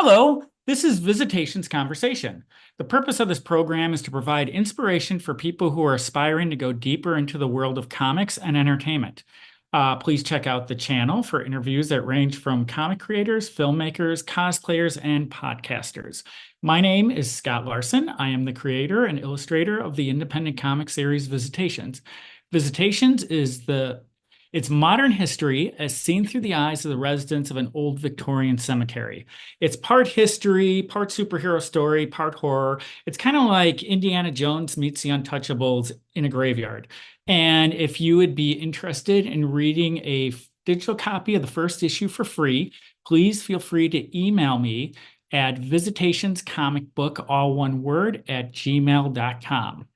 Hello, this is Visitations Conversation. The purpose of this program is to provide inspiration for people who are aspiring to go deeper into the world of comics and entertainment. Please check out the channel for interviews that range from comic creators, filmmakers, cosplayers, and podcasters. My name is Scott Larson. I am the creator and illustrator of the independent comic series Visitations. Visitations is it's modern history as seen through the eyes of the residents of an old Victorian cemetery. It's part history, part superhero story, part horror. It's kind of like Indiana Jones meets the Untouchables in a graveyard. And if you would be interested in reading a digital copy of the first issue for free, please feel free to email me at visitationscomicbook, all one word, at gmail.com.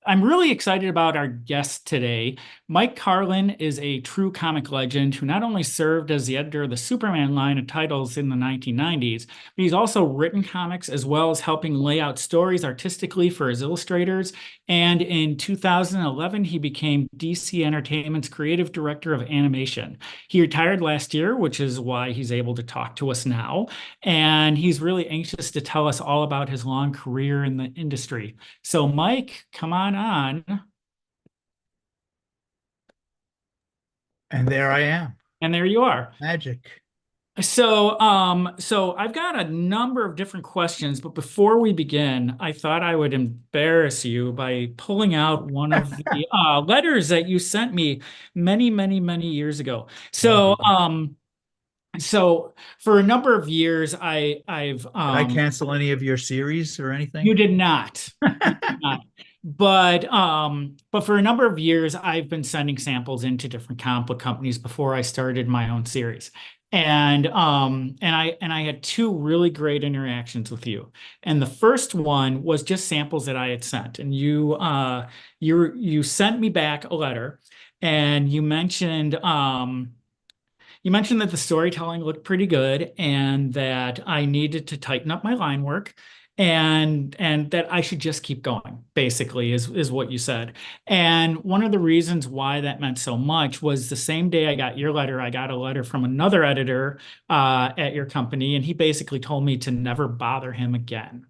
I'm really excited about our guest today. Mike Carlin is a true comic legend who not only served as the editor of the Superman line of titles in the 1990s, but he's also written comics as well as helping lay out stories artistically for his illustrators. And in 2011, he became DC Entertainment's creative director of animation. He retired last year, which is why he's able to talk to us now. And he's really anxious to tell us all about his long career in the industry. So, Mike, come on. And there I am. And there you are. Magic. So I've got a number of different questions, but before we begin, I thought I would embarrass you by pulling out one of the letters that you sent me many, many, many years ago. Oh, So for a number of years, I've did I cancel any of your series or anything? You did not. You did not. But for a number of years, I've been sending samples into different comic book companies before I started my own series. And I had two really great interactions with you. And the first one was just samples that I had sent. And you sent me back a letter and you mentioned that the storytelling looked pretty good and that I needed to tighten up my line work and that I should just keep going, basically, is what you said. And one of the reasons why that meant so much was the same day I got your letter, I got a letter from another editor at your company, and he basically told me to never bother him again.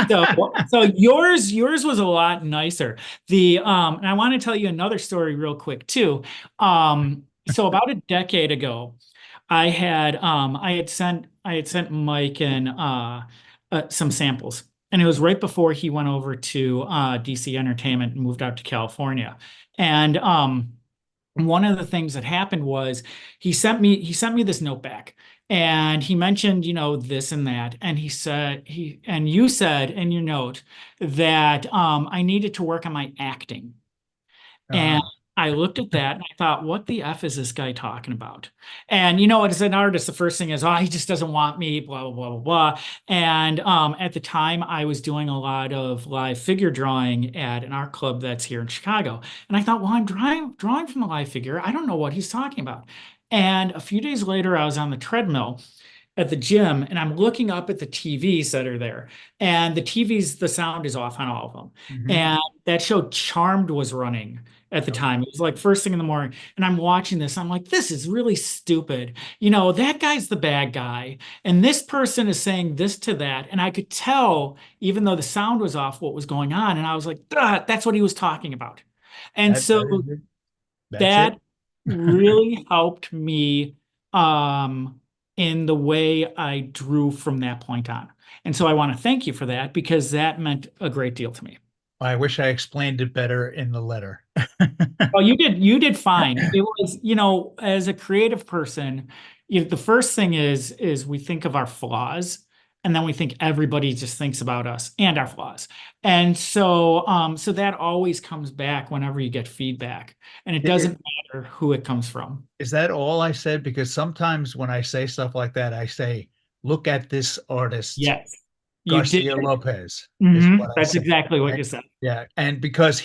So, so yours was a lot nicer. And I want to tell you another story real quick too. So about a decade ago, I had sent Mike and some samples, and it was right before he went over to DC Entertainment and moved out to California. And one of the things that happened was he sent me this note back. And he mentioned, this and that. And you said in your note that I needed to work on my acting. And Uh, I looked at that and I thought, what the F is this guy talking about? And as an artist, the first thing is, oh, he just doesn't want me, blah, blah, blah, blah, blah. And at the time, I was doing a lot of live figure drawing at an art club that's here in Chicago. And I thought, well, I'm drawing from the live figure. I don't know what he's talking about. And a few days later, I was on the treadmill at the gym and I'm looking up at the TVs that are there. And the sound is off on all of them. mhm. And that show Charmed was running at the time. It was like first thing in the morning. And I'm watching this. I'm like, this is really stupid. That guy's the bad guy. And this person is saying this to that. And I could tell, even though the sound was off, what was going on. And I was like, that's what he was talking about. And That, so that is it. That's it. that really helped me um, in the way I drew from that point on. And so I want to thank you for that because that meant a great deal to me. I wish I explained it better in the letter. Oh, you did fine. It was, as a creative person, the first thing is we think of our flaws and then we think everybody just thinks about us and our flaws. And so that always comes back whenever you get feedback. And it I- doesn't matter who it comes from. Is that all I said? Because sometimes when I say stuff like that, I say, look at this artist, Yes, you did. Garcia Lopez, is what I That's say. exactly what Right? you said. Yeah. And because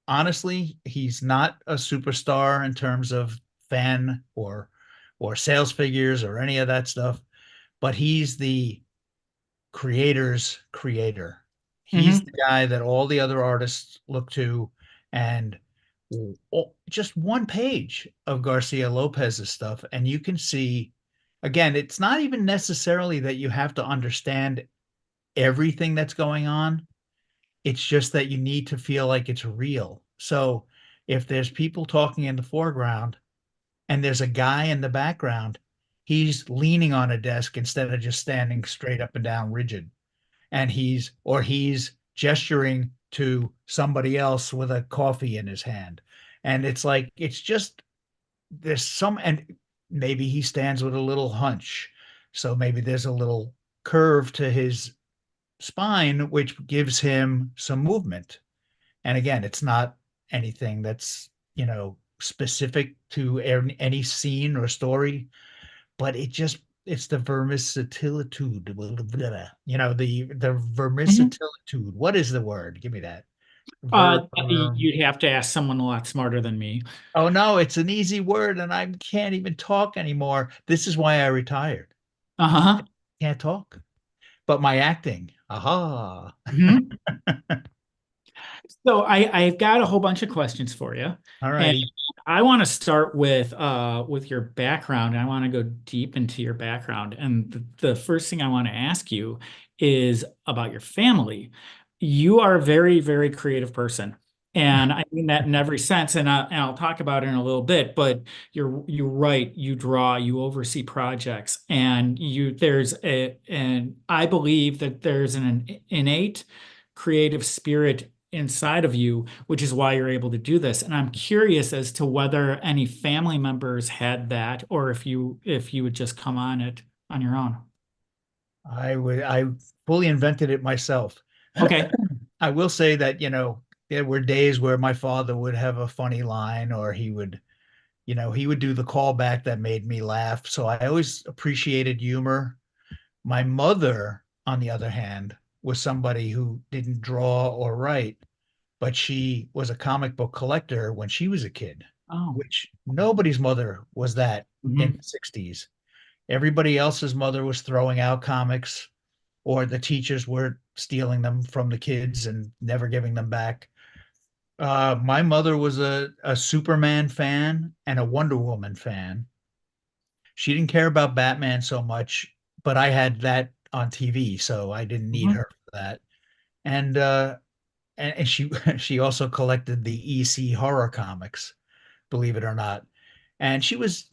honestly, he's not a superstar in terms of fan or sales figures or any of that stuff, but he's the creator's creator. He's Hmm. the guy that all the other artists look to, and just one page of Garcia Lopez's stuff, and you can see again, it's not even necessarily that you have to understand everything that's going on. It's just that you need to feel like it's real. So if there's people talking in the foreground and there's a guy in the background, he's leaning on a desk instead of just standing straight up and down rigid. And he's gesturing to somebody else with a coffee in his hand. And it's like, it's just, there's some, and maybe he stands with a little hunch. So maybe there's a little curve to his spine, which gives him some movement. And again, it's not anything that's, specific to any scene or story, but it's the versatilitude, the Mhm. versatilitude. What is the word? Give me that. Ver You'd have to ask someone a lot smarter than me. Oh no, it's an easy word and I can't even talk anymore. This is why I retired. Uh-huh. Can't talk. But my acting, aha. Mhm. So I've got a whole bunch of questions for you. All And righty. I want to start with your background. I want to go deep into your background. And the first thing I want to ask you is about your family. You are a very, very creative person. And I mean that in every sense, and I'll talk about it in a little bit. But you write, you draw, you oversee projects, and and I believe that there's an innate creative spirit inside of you, which is why you're able to do this. And I'm curious as to whether any family members had that, or if you would just come on it on your own. I fully invented it myself. Okay. I will say that, there were days where my father would have a funny line or he would do the callback that made me laugh. So I always appreciated humor. My mother, on the other hand, was somebody who didn't draw or write, but she was a comic book collector when she was a kid, Oh. which nobody's mother was that in Mhm. the 60s. Everybody else's mother was throwing out comics, or the teachers were stealing them from the kids and never giving them back. My mother was a Superman fan and a Wonder Woman fan. She didn't care about Batman so much, but I had that on TV, so I didn't need Mhm. her for that. And she she also collected the EC horror comics, believe it or not. And she was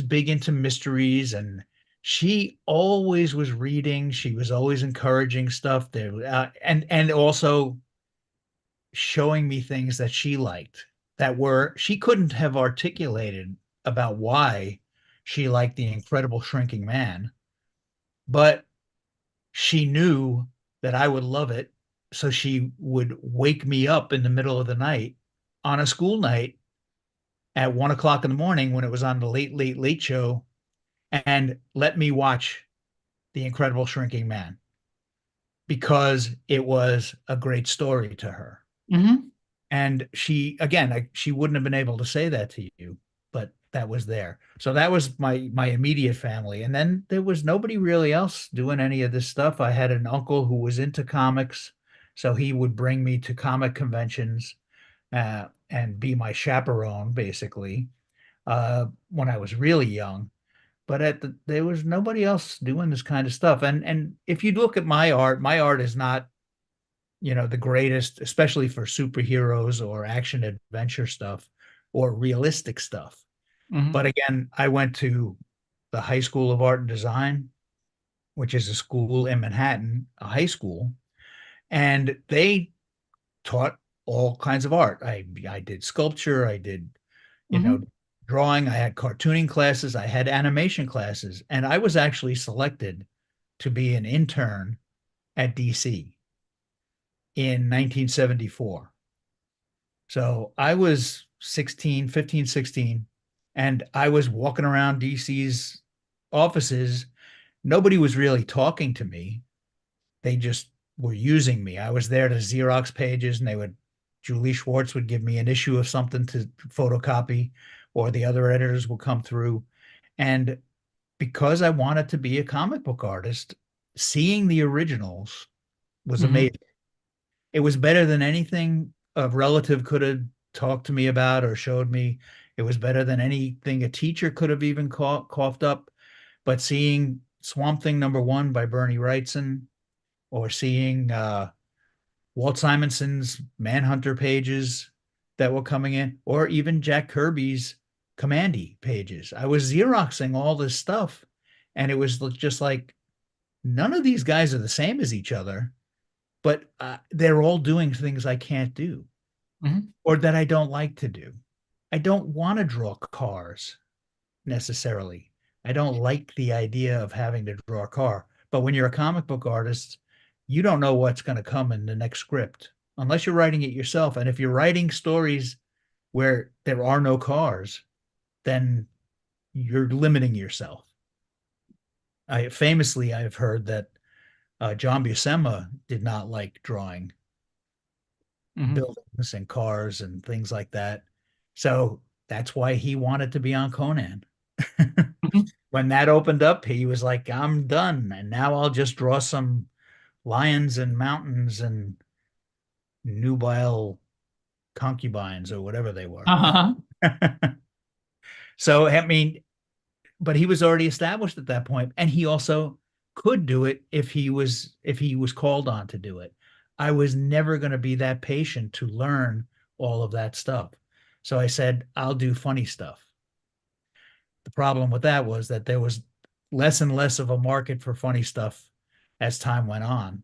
big into mysteries and she always was reading. She was always encouraging stuff there, and also showing me things that she liked that were she couldn't have articulated about why she liked the Incredible Shrinking Man, but she knew that I would love it. So she would wake me up in the middle of the night on a school night at 1 o'clock in the morning when it was on the late, late, late show and let me watch The Incredible Shrinking Man because it was a great story to her. Mhm. And she wouldn't have been able to say that to you, but that was there. So that was my immediate family. And then there was nobody really else doing any of this stuff. I had an uncle who was into comics, so he would bring me to comic conventions and be my chaperone, basically, when I was really young. But there was nobody else doing this kind of stuff. And if you look at my art is not the greatest, especially for superheroes or action adventure stuff or realistic stuff. But Mhm. again, I went to the High School of Art and Design, which is a school in Manhattan, a high school, and they taught all kinds of art. I did sculpture, I did, you know, Mhm. drawing, I had cartooning classes, I had animation classes, and I was actually selected to be an intern at DC in 1974. So I was 16, 15, 16, and I was walking around DC's offices. Nobody was really talking to me. They just were using me. I was there to Xerox pages, and Julie Schwartz would give me an issue of something to photocopy, or the other editors would come through. And because I wanted to be a comic book artist, seeing the originals was Mhm. amazing. It was better than anything a relative could have talked to me about or showed me. It was better than anything a teacher could have even coughed up But seeing Swamp Thing #1 by Bernie Wrightson, or seeing Walt Simonson's Manhunter pages that were coming in, or even Jack Kirby's Commandy pages. I was Xeroxing all this stuff, and it was just like, none of these guys are the same as each other, but they're all doing things I can't do Mhm. or that I don't like to do. I don't want to draw cars necessarily. I don't like the idea of having to draw a car. But when you're a comic book artist, you don't know what's going to come in the next script unless you're writing it yourself. And if you're writing stories where there are no cars, then you're limiting yourself. I've heard that John Buscema did not like drawing Mhm. buildings and cars and things like that. So that's why he wanted to be on Conan. Mhm. When that opened up, he was like, I'm done. And now I'll just draw some lions and mountains and nubile concubines or whatever they were. Uh-huh. So, I mean, but he was already established at that point, and he also could do it if he was called on to do it. I was never going to be that patient to learn all of that stuff. So I said, I'll do funny stuff. The problem with that was that there was less and less of a market for funny stuff as time went on.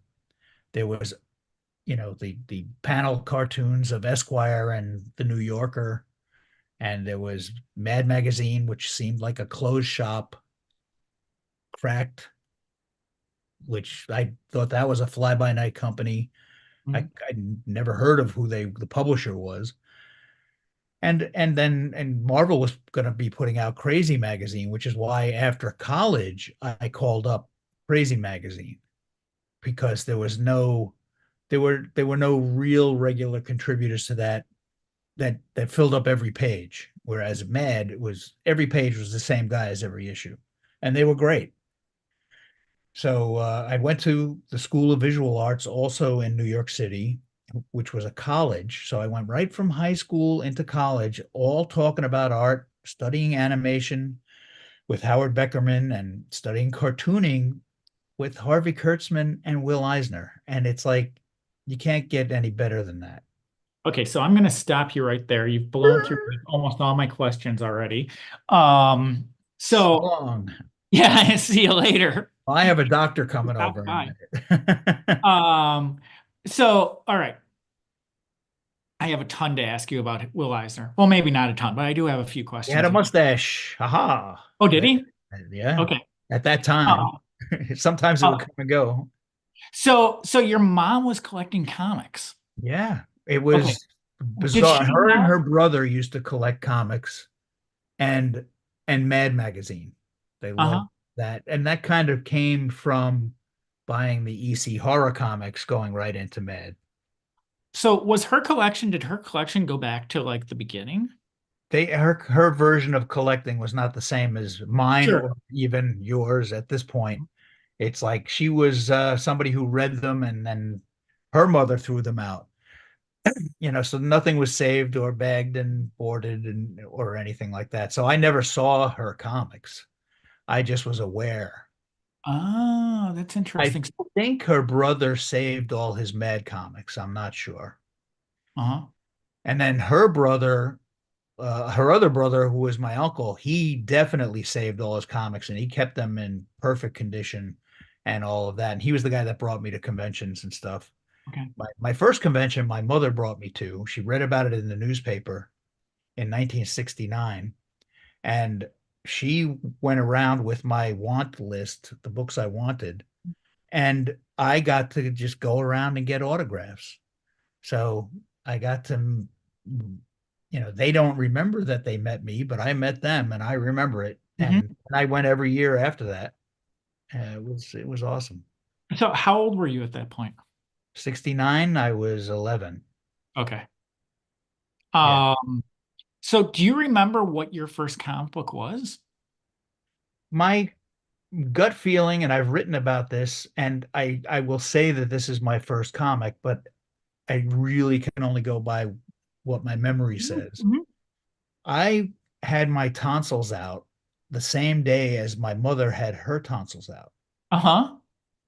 There was, the panel cartoons of Esquire and the New Yorker, and there was Mad Magazine, which seemed like a closed shop, Cracked, which I thought that was a fly-by-night company. Mhm. I never heard of who the publisher was. And Marvel was going to be putting out Crazy Magazine, which is why after college I called up Crazy Magazine, because there were no real regular contributors to that filled up every page. Whereas Mad, it was every page was the same guy as every issue, and they were great. So I went to the School of Visual Arts, also in New York City, which was a college. So I went right from high school into college, all talking about art, studying animation with Howard Beckerman, and studying cartooning with Harvey Kurtzman and Will Eisner. And it's like, you can't get any better than that. Okay, so I'm going to stop you right there. You've blown through almost all my questions already. Um, So so long. yeah, see you later. I have a doctor coming Stop over in by. a minute. Um, so all right, I have a ton to ask you about Will Eisner. Well, maybe not a ton, but I do have a few He had questions a about. mustache. Haha. Oh, did That, he? yeah. Okay. At that time. Uh, Sometimes it would uh, come and go. so your mom was collecting comics. Yeah. It Okay. was Did bizarre. she Her and have? her brother used to collect comics and Mad Magazine. They loved Uh-huh. that. And that kind of came from buying the EC horror comics, going right into Mad. So was her collection, did her collection go back to like the beginning? Her version of collecting was not the same as mine Sure. or even yours at this point. It's like she was somebody who read them, and then her mother threw them out. So nothing was saved or bagged and boarded and or anything like that. So I never saw her comics. I just was aware. Oh, that's I interesting. think her brother saved all his Mad comics. I'm not sure. Uh-huh. And then her other brother, who was my uncle, he definitely saved all his comics, and he kept them in perfect condition and all of that. And he was the guy that brought me to conventions and stuff. Okay. My first convention, my mother brought me to. She read about it in the newspaper in 1969, and she went around with my want list, the books I wanted, and I got to just go around and get autographs. So I got to, they don't remember that they met me, but I met them and I remember it. Hmm. And I went every year after that. It was awesome. So how old were you at that point? 69, I was 11. Okay. Yeah. So do you remember what your first comic book was? My gut feeling, and I've written about this, and I will say that this is my first comic, but I really can only go by what my memory says. Mhm. I had my tonsils out the same day as my mother had her tonsils out. Uh-huh.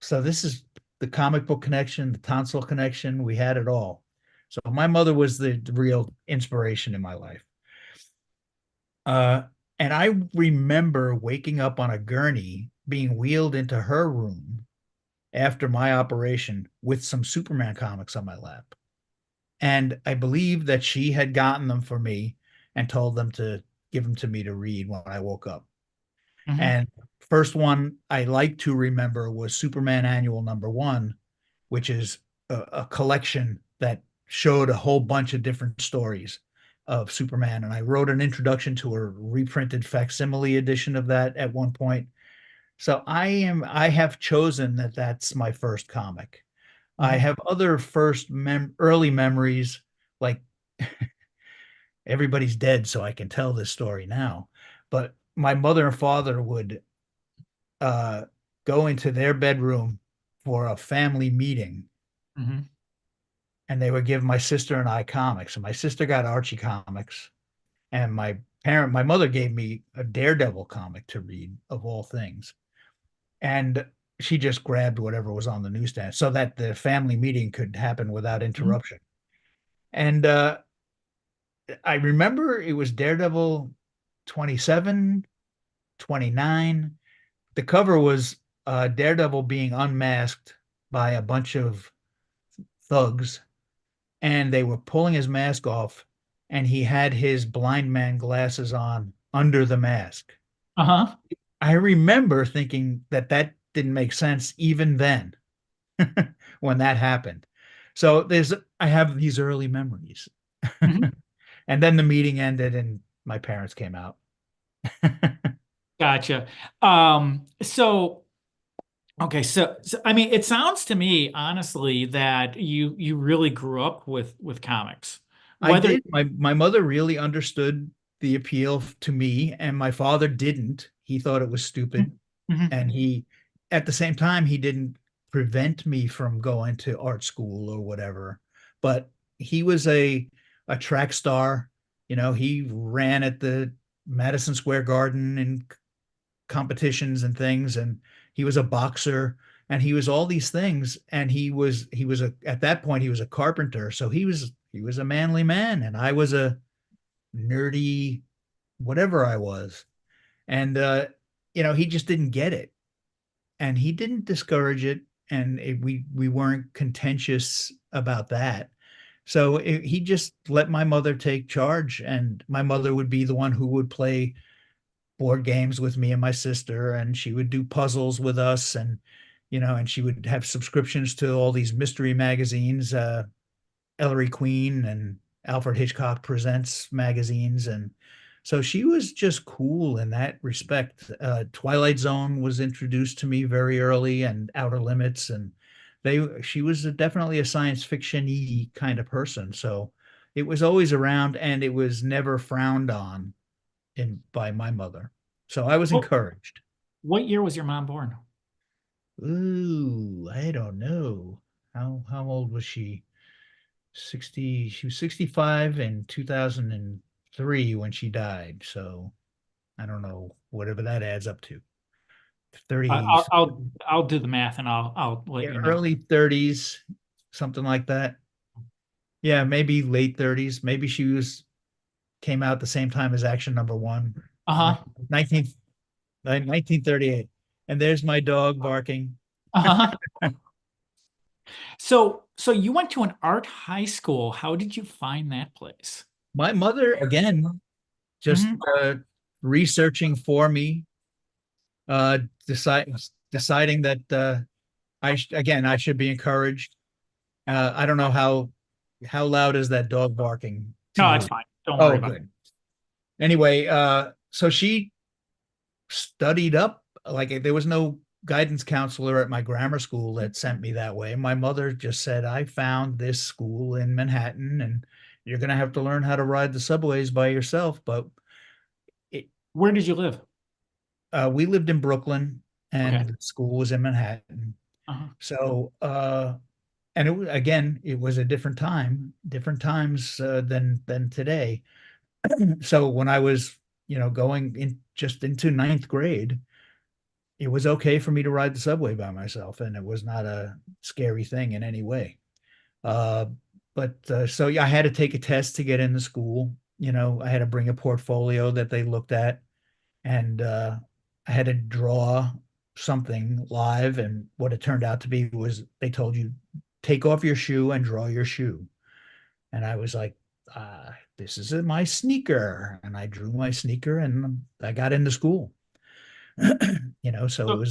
So this is the comic book connection, the tonsil connection. We had it all. So my mother was the real inspiration in my life. Uh, and I remember waking up on a gurney, being wheeled into her room after my operation with some Superman comics on my lap. And I believe that she had gotten them for me and told them to give them to me to read when I woke up. Hmm. And first one I like to remember was Superman Annual #1, which is a collection that showed a whole bunch of different stories of Superman. And I wrote an introduction to a reprinted facsimile edition of that at one point. So I have chosen that that's my first comic. I Hmm. have other early memories, like everybody's dead, so I can tell this story now. But my mother and father would uh, go into their bedroom for a family meeting, Hmm. and they would give my sister and I comics. And my sister got Archie comics, and my mother gave me a Daredevil comic to read, of all things. And she just grabbed whatever was on the newsstand so that the family meeting could happen without Hmm. interruption. And I remember it was Daredevil 27, 29. The cover was Daredevil being unmasked by a bunch of thugs, and they were pulling his mask off, and he had his blind man glasses on under the mask. Uh-huh. I remember thinking that that didn't make sense even then when that happened. So I have these early memories. Hmm. And then the meeting ended and my parents came out. Gotcha. So okay, so I mean, it sounds to me, honestly, that you really grew up with comics. I Whether did. My mother really understood the appeal to me, and my father didn't. He thought it was stupid, Mhm. and he, at the same time, he didn't prevent me from going to art school or whatever. But he was a track star. You know, he ran at the Madison Square Garden in competitions and things, and he was a boxer, and he was all these things, and he was a at that point he was a carpenter, so he was a manly man, and I was a nerdy whatever I was. And he just didn't get it, and he didn't discourage it, and we weren't contentious about that. So he just let my mother take charge, and my mother would be the one who would play board games with me and my sister, and she would do puzzles with us, and she would have subscriptions to all these mystery magazines, Ellery Queen and Alfred Hitchcock Presents magazines. And so she was just cool in that respect. Twilight Zone was introduced to me very early, and Outer Limits, and she was definitely a science fiction-y kind of person. So it was always around, and it was never frowned on by my mother. So I was what encouraged. what year was your mom born? Ooh, I don't know. How old was she? 60, she was 65 in 2003 when she died. So I don't know, whatever that adds up to. 30, I'll do the math and I'll let yeah, you know. early 30s, something like that. Yeah, maybe late 30s. Maybe she was came out the same time as Action #1, Uh-huh. 19, 1938. And there's my dog barking. Uh-huh. So you went to an art high school. How did you find that place? My mother, again, just Hmm. researching for me, uh, decide, deciding that again, I should be encouraged. I don't know how loud is that dog barking to No, it's you? fine. Don't worry Oh, about it. good. Anyway, so she studied up. Like there was no guidance counselor at my grammar school that sent me that way. My mother just said, "I found this school in Manhattan, and you're going to have to learn how to ride the subways by yourself." But it, Where did you live? we lived in Brooklyn, Okay. and the school was in Manhattan. Uh-huh. So, and again, it was a different times than today. So when I was going in just into ninth grade, it was okay for me to ride the subway by myself, and it was not a scary thing in any way. Uh, but so yeah, I had to take a test to get into school. I had to bring a portfolio that they looked at, and I had to draw something live. And what it turned out to be was they told you take off your shoe and draw your shoe. And I was like, this is my sneaker. And I drew my sneaker and I got into school. So So,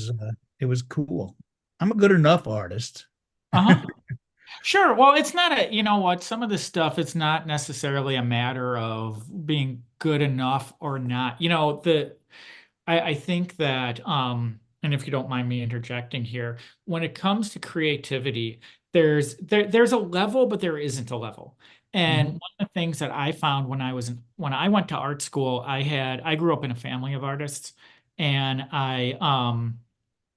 it was cool. I'm a good enough artist. uh-huh. Sure. Well, it's not a, you know what, some of this stuff, it's not necessarily a matter of being good enough or not. I think that, and if you don't mind me interjecting here, when it comes to creativity, there's a level, but there isn't a level. And Mhm. one of the things that I found when I went to art school, I grew up in a family of artists, and I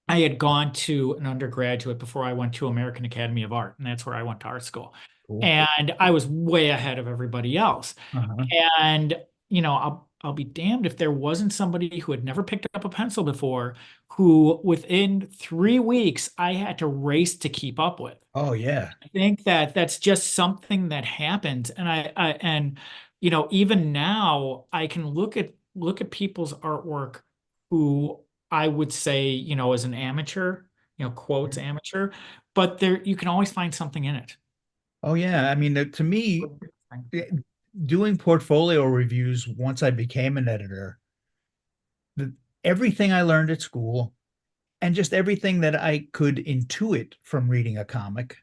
had gone to an undergraduate before I went to American Academy of Art, and that's where I went to art school. Cool. And I was way ahead of everybody else. Uh-huh. And I'll be damned if there wasn't somebody who had never picked up a pencil before, who within 3 weeks I had to race to keep up with. Oh yeah. I think that that's just something that happens, and even now I can look at people's artwork who I would say, as an amateur, quotes amateur, but there you can always find something in it. Oh yeah. I mean, to me, eh, doing portfolio reviews once I became an editor, the, everything I learned at school and just everything that I could intuit from reading a comic,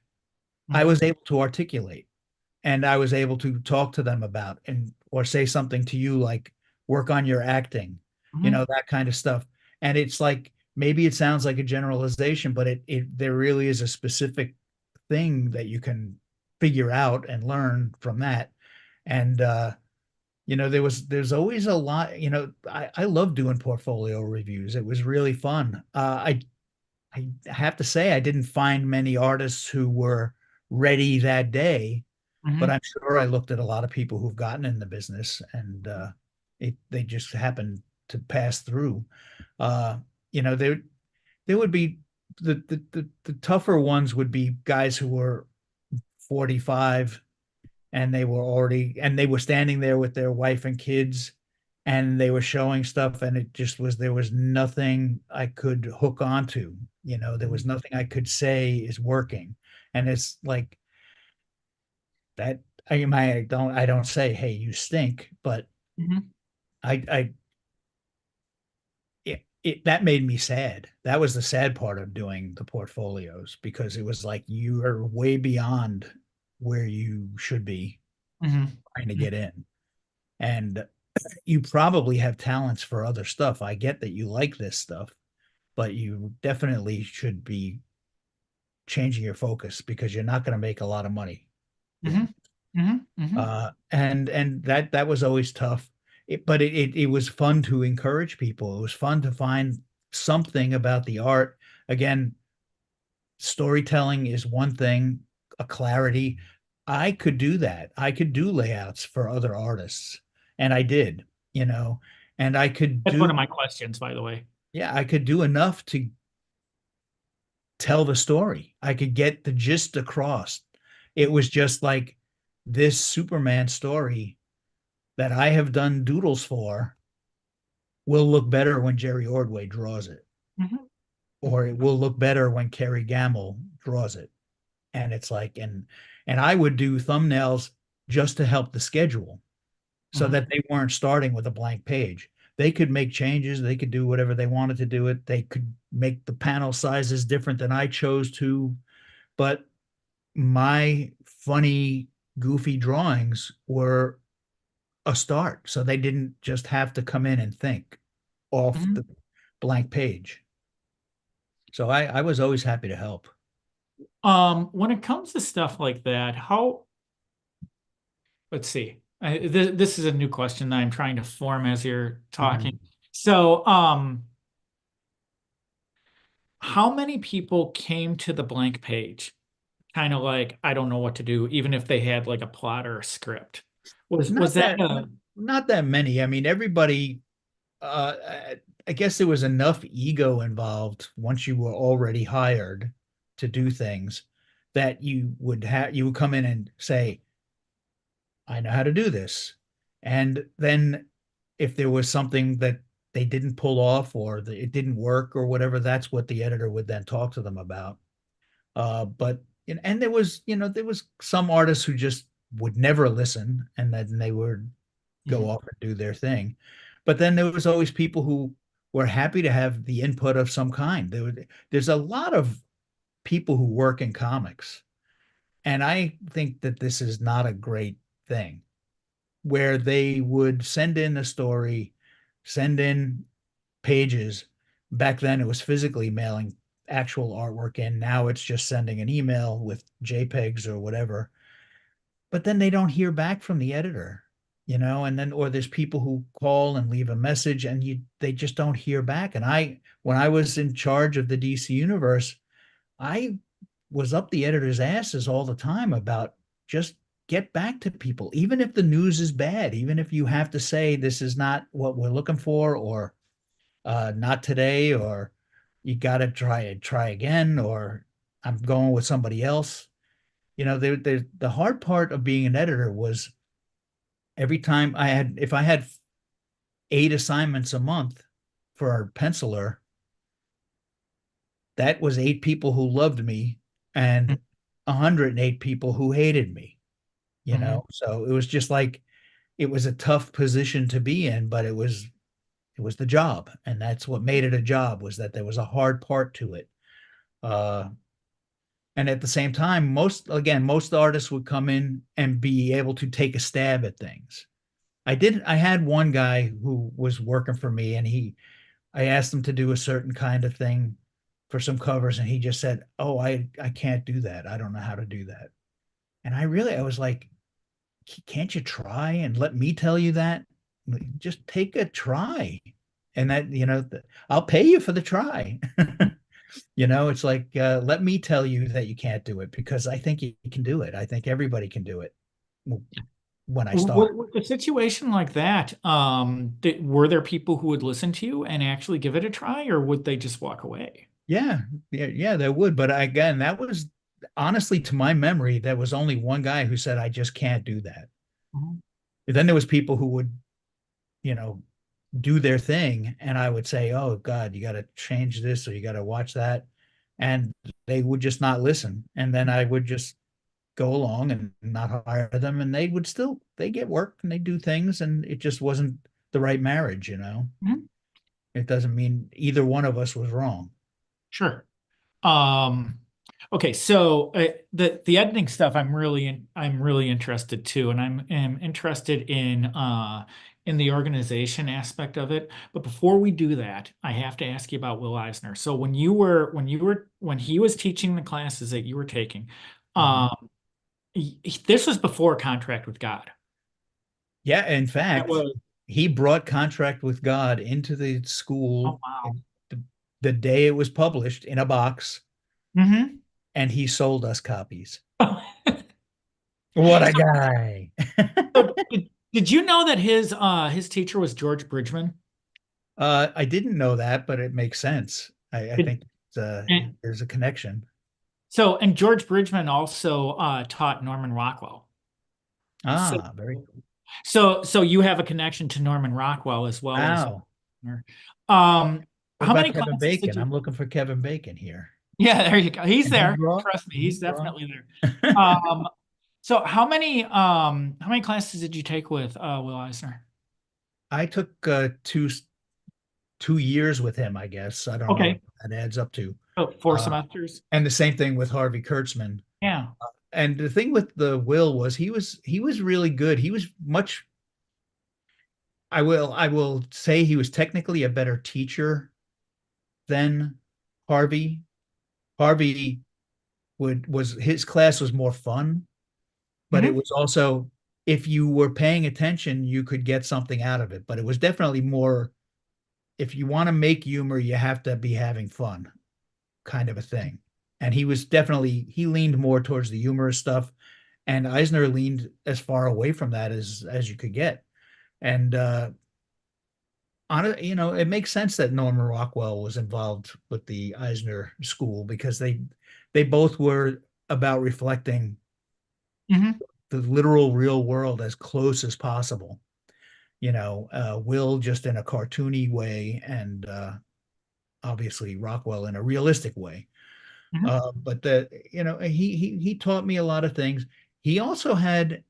I Mhm, was able to articulate, and I was able to talk to them about, and or say something to you like work on your acting, mhm, that kind of stuff. And it's like maybe it sounds like a generalization, but it there really is a specific thing that you can figure out and learn from that. And there's always a lot. I love doing portfolio reviews. It was really fun. I have to say I didn't find many artists who were ready that day, but mhm, I'm sure I looked at a lot of people who've gotten in the business, and they just happened to pass through. Uh, there would be the tougher ones would be guys who were 45, and they were standing there with their wife and kids, and they were showing stuff, and there was nothing I could hook onto. There was mhm, nothing I could say is working. And it's like that. I don't say, hey, you stink, but mhm, I that made me sad. That was the sad part of doing the portfolios, because it was like you are way beyond where you should be mhm, trying to mhm, get in. And you probably have talents for other stuff. I get that you like this stuff, but you definitely should be changing your focus, because you're not going to make a lot of money doing mhm, mhm, mhm, and that was always tough. But it was fun to encourage people. It was fun to find something about the art. Again, storytelling is one thing, a clarity. I could do that. I could do layouts for other artists, and I did, you know, and I could That's one do, of my questions, by the way. yeah, I could do enough to tell the story. I could get the gist across. It was just like this Superman story that I have done doodles for will look better when Jerry Ordway draws it, Mhm, or it will look better when Kerry Gamble draws it. And it's like, and I would do thumbnails just to help the schedule, so mhm, that they weren't starting with a blank page. They could make changes, they could do whatever they wanted to do it. They could make the panel sizes different than I chose to, but my funny, goofy drawings were a start. So they didn't just have to come in and think off mhm. the blank page. So I was always happy to help. When it comes to stuff like that, let's see. This is a new question that I'm trying to form as you're talking. Mhm. So, how many people came to the blank page? Kind of like, I don't know what to do, even if they had like a plot or a script. Was Not that that not that many. I mean, everybody. I guess there was enough ego involved once you were already hired to do things that you would come in and say, I know how to do this. And then if there was something that they didn't pull off or it didn't work or whatever, that's what the editor would then talk to them about. But and there was, there was some artists who just would never listen and then they would go Mhm. off and do their thing. But then there was always people who were happy to have the input of some kind. There's a lot of people who work in comics, and I think that this is not a great thing where they would send in a story, send in pages. Back then, it was physically mailing actual artwork in. Now it's just sending an email with JPEGs or whatever. But then they don't hear back from the editor, and then or there's people who call and leave a message and they just don't hear back. And when I was in charge of the DC universe, I was up the editor's asses all the time about just get back to people, even if the news is bad, even if you have to say this is not what we're looking for, or not today, or you got to try again, or I'm going with somebody else. The hard part of being an editor was every time if I had 8 assignments a month for a penciler, that was 8 people who loved me and 108 people who hated me. Mhm. So it was just like it was a tough position to be in, but it was the job, and that's what made it a job, was that there was a hard part to it. Uh, and at the same time, most artists would come in and be able to take a stab at things. I had one guy who was working for me, and I asked him to do a certain kind of thing for some covers, and he just said, "Oh, I can't do that. I don't know how to do that." And I was like, "Can't you try and let me tell you that? Just take a try." And I'll pay you for the try. It's like, let me tell you that you can't do it, because I think you can do it. I think everybody can do it when I start. With a situation like that, were there people who would listen to you and actually give it a try, or would they just walk away? Yeah, yeah, yeah, there would. But again, that was honestly, to my memory, there was only one guy who said, I just can't do that. Mhm. And then there was people who would, you know, do their thing. And I would say, oh God, you got to change this or you got to watch that. And they would just not listen. And then I would just go along and not hire them. And they get work and they do things. And it just wasn't the right marriage. Mhm. It doesn't mean either one of us was wrong. Sure. Um, okay, so the editing stuff I'm really interested too, and I'm am interested in the organization aspect of it. But before we do that, I have to ask you about Will Eisner. So when he was teaching the classes that you were taking, Mhm. um, this was before Contract with God. Yeah, in That fact, was, he brought Contract with God into the oh school wow. the day it was published in a box, Hmm. and he sold us copies. What a guy. So did you know that his teacher was George Bridgman? I didn't know that, but it makes sense. I It, think there's a connection. and George Bridgman also taught Norman Rockwell. So, Ah, very cool. so you have a connection to Norman Rockwell as well as. Wow. Um, What how about many Kevin classes did Bacon? you? I'm looking for Kevin Bacon here. Yeah, there you go. He's And he there. brought, Trust me, he he's brought. definitely there. So how many classes did you take with Will Eisner? I took 2 years with him, I guess. I don't know what Okay, that adds up to. so 4 semesters. And the same thing with Harvey Kurtzman. Yeah. And the thing with the Will was he was really good. He was much I will say he was technically a better teacher than Harvey. Harvey would was his class was more fun, but it Hmm. was also, if you were paying attention, you could get something out of it. But it was definitely more, if you want to make humor, you have to be having fun, kind of a thing. And he leaned more towards the humorous stuff, and Eisner leaned as far away from that as you could get. And it makes sense that Norman Rockwell was involved with the Eisner School because they both were about reflecting Hmm. the literal real world as close as possible. Will just in a cartoony way, and obviously Rockwell in a realistic way. Hmm. But he taught me a lot of things. He also had,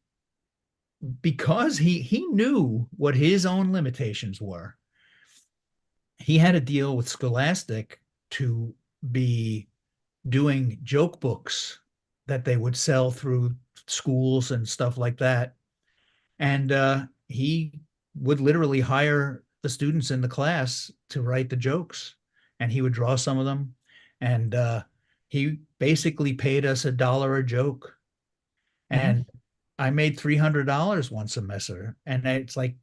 because he knew what his own limitations were, he had a deal with Scholastic to be doing joke books that they would sell through schools and stuff like that. And he would literally hire the students in the class to write the jokes, and he would draw some of them. And he basically paid us $1 a joke. And Hmm. I made $300 one semester. And it's like,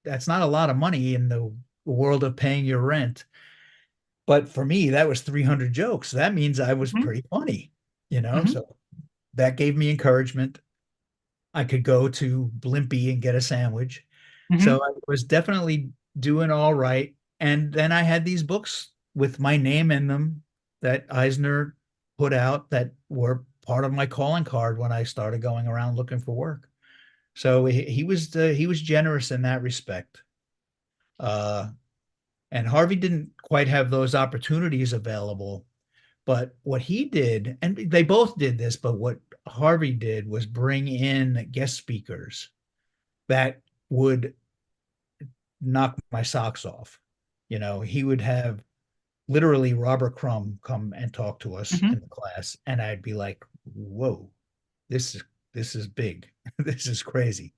that's not a lot of money in the world of paying your rent. But for me, that was 300 jokes. That means I was Hmm. pretty funny. Hmm. So that gave me encouragement. I could go to Blimpie and get a sandwich. So Hmm. I was definitely doing all right. And then I had these books with my name in them that Eisner put out that were part of my calling card when I started going around looking for work. So he was generous in that respect. Uh, and Harvey didn't quite have those opportunities available. But what he did, and they both did this, but what Harvey did was bring in guest speakers that would knock my socks off. He would have literally Robert Crumb come and talk to us in Hmm. the class, and I'd be like, "Whoa, this is this is big. This is crazy."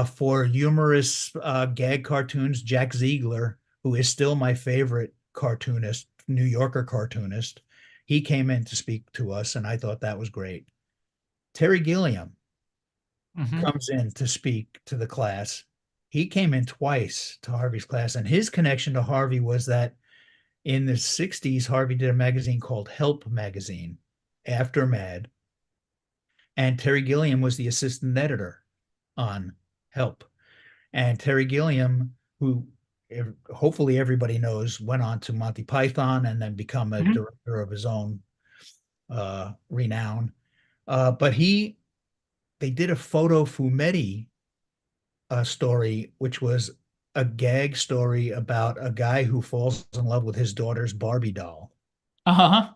For humorous gag cartoons, Jack Ziegler, who is still my favorite cartoonist, New Yorker cartoonist, he came in to speak to us, and I thought that was great. Terry Gilliam Hmm. comes in to speak to the class. He came in twice to Harvey's class, and his connection to Harvey was that in the 60s, Harvey did a magazine called Help Magazine after Mad, and Terry Gilliam was the assistant editor on Help. And Terry Gilliam, who hopefully everybody knows, went on to Monty Python and then become a Hmm. director of his own renown. But they did a photo fumetti story, which was a gag story about a guy who falls in love with his daughter's Barbie doll. Uh-huh.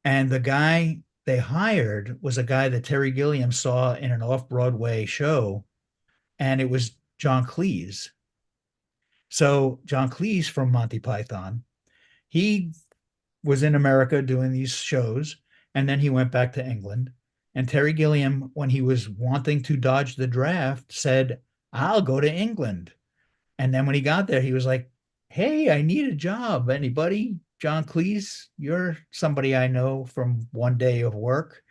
And the guy they hired was a guy that Terry Gilliam saw in an off-Broadway show, and it was John Cleese. So John Cleese from Monty Python, he was in America doing these shows, and then he went back to England. And Terry Gilliam, when he was wanting to dodge the draft, said, "I'll go to England." And then when he got there, he was like, "Hey, I need a job. Anybody? John Cleese, you're somebody I know from one day of work."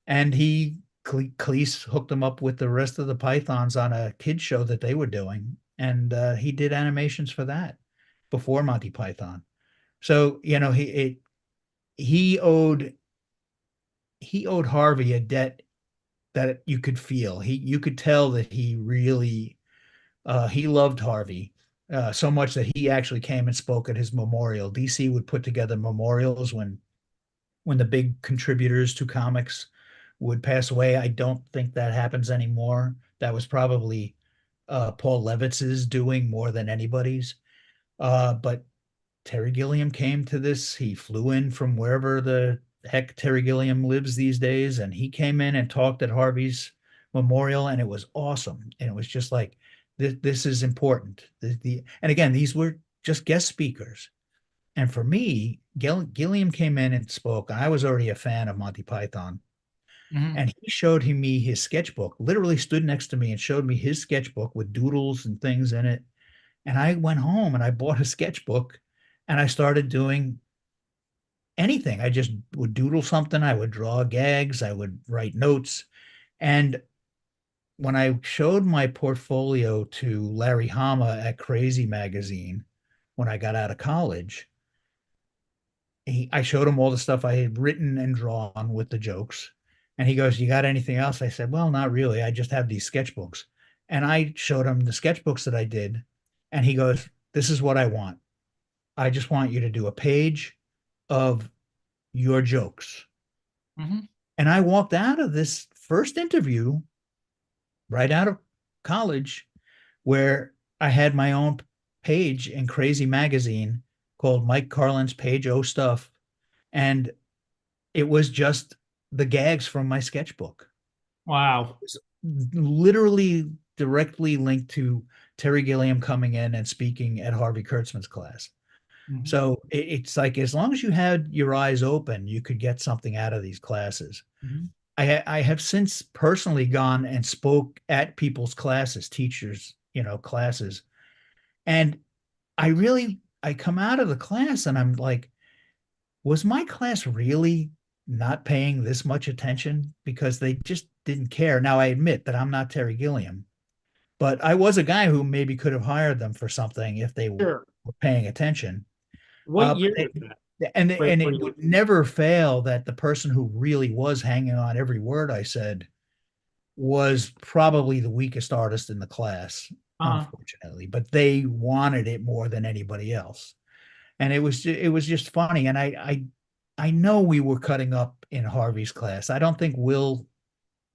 And Cleese hooked him up with the rest of the Pythons on a kid show that they were doing. And he did animations for that before Monty Python. So, he owed he owed Harvey a debt that you could feel. You could tell that he really he loved Harvey so much that he actually came and spoke at his memorial. DC would put together memorials when the big contributors to comics would pass away. I don't think that happens anymore. That was probably Paul Levitz's doing more than anybody's. But Terry Gilliam came to this. He flew in from wherever the heck Terry Gilliam lives these days, and he came in and talked at Harvey's memorial, and it was awesome. And it was just like, this is important. And again, these were just guest speakers. And for me, Gilliam came in and spoke, and I was already a fan of Monty Python. Hmm. And he showed me his sketchbook, literally stood next to me and showed me his sketchbook with doodles and things in it. And I went home and I bought a sketchbook and I started doing anything. I just would doodle something. I would draw gags. I would write notes. And when I showed my portfolio to Larry Hama at Crazy Magazine when I got out of college, I showed him all the stuff I had written and drawn with the jokes. And he goes, "You got anything else?" I said, "Well, not really. I just have these sketchbooks." And I showed him the sketchbooks that I did. And he goes, this is what I want. I just want you to do a page of your jokes. Mhm. And I walked out of this first interview right out of college where I had my own page in Crazy Magazine called Mike Carlin's Page O Stuff. And it was just the gags from my sketchbook. Wow. It's literally directly linked to Terry Gilliam coming in and speaking at Harvey Kurtzman's class. Mhm. So it's like as long as you had your eyes open, you could get something out of these classes. Mhm. I have since personally gone and spoke at people's classes, teachers, classes, and I come out of the class and I'm like, was my class really not paying this much attention? Because they just didn't care. Now I admit that I'm not Terry Gilliam, but I was a guy who maybe could have hired them for something if they were Sure. paying attention. What But year was that? and For it you? would never fail that the person who really was hanging on every word I said was probably the weakest artist in the class, Uh-huh. unfortunately. But they wanted it more than anybody else, and it was just funny. And I know we were cutting up in Harvey's class. I don't think Will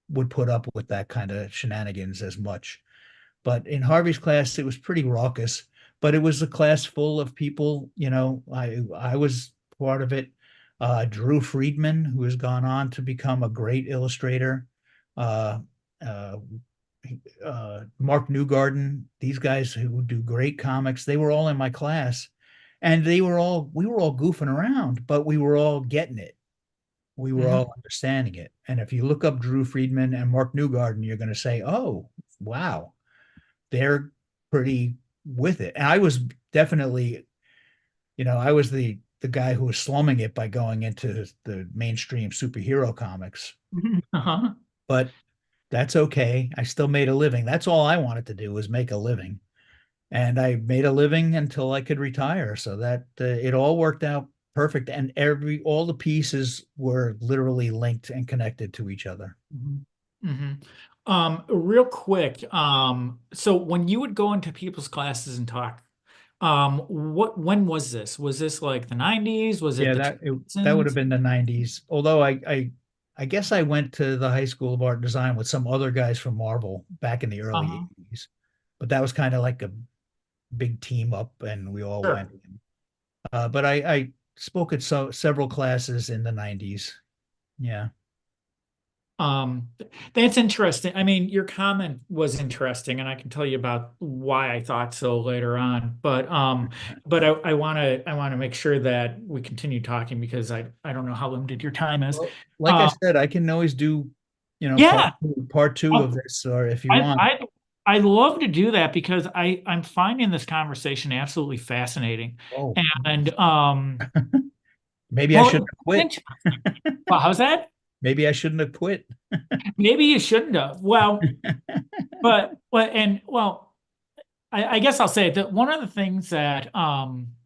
would put up with that kind of shenanigans as much. But in Harvey's class, it was pretty raucous. But it was a class full of people. I was part of it. Drew Friedman, who has gone on to become a great illustrator. Uh, uh, Mark Newgarden, these guys who do great comics, they were all in my class, and we were all goofing around, but we were all getting it. We were Mhm. all understanding it. And if you look up Drew Friedman and Mark Newgarden, you're going to say, "Oh, wow, they're pretty with it." And I was definitely, I was the guy who was slumming it by going into the mainstream superhero comics. Uh-huh. But that's okay. I still made a living. That's all I wanted to do was make a living. And I made a living until I could retire. So that it all worked out perfect. And all the pieces were literally linked and connected to each other. Mhm. Mhm. Real quick, so when you would go into people's classes and talk, when was this? Was this like the 90s? Was it Yeah, the that would 2000s? have been the 90s. Although I guess I went to the High School of Art and Design with some other guys from Marvel back in the early Uh-huh. 80s. But that was kind of like a big team up and we all went. Sure. But I spoke at several classes in the 90s. Yeah. Um, that's interesting. I mean, your comment was interesting, and I can tell you about why I thought so later on. But I want to make sure that we continue talking because I don't know how limited your time is. Well, like I Um, said, I can always do, yeah, part two I of this, or if you I want. I I love to do that because I'm finding this conversation absolutely fascinating. Oh, And maybe I well, shouldn't have it's quit. interesting. Well, how's that? Maybe I shouldn't have quit. Maybe you shouldn't have. Well, I guess I'll say that one of the things that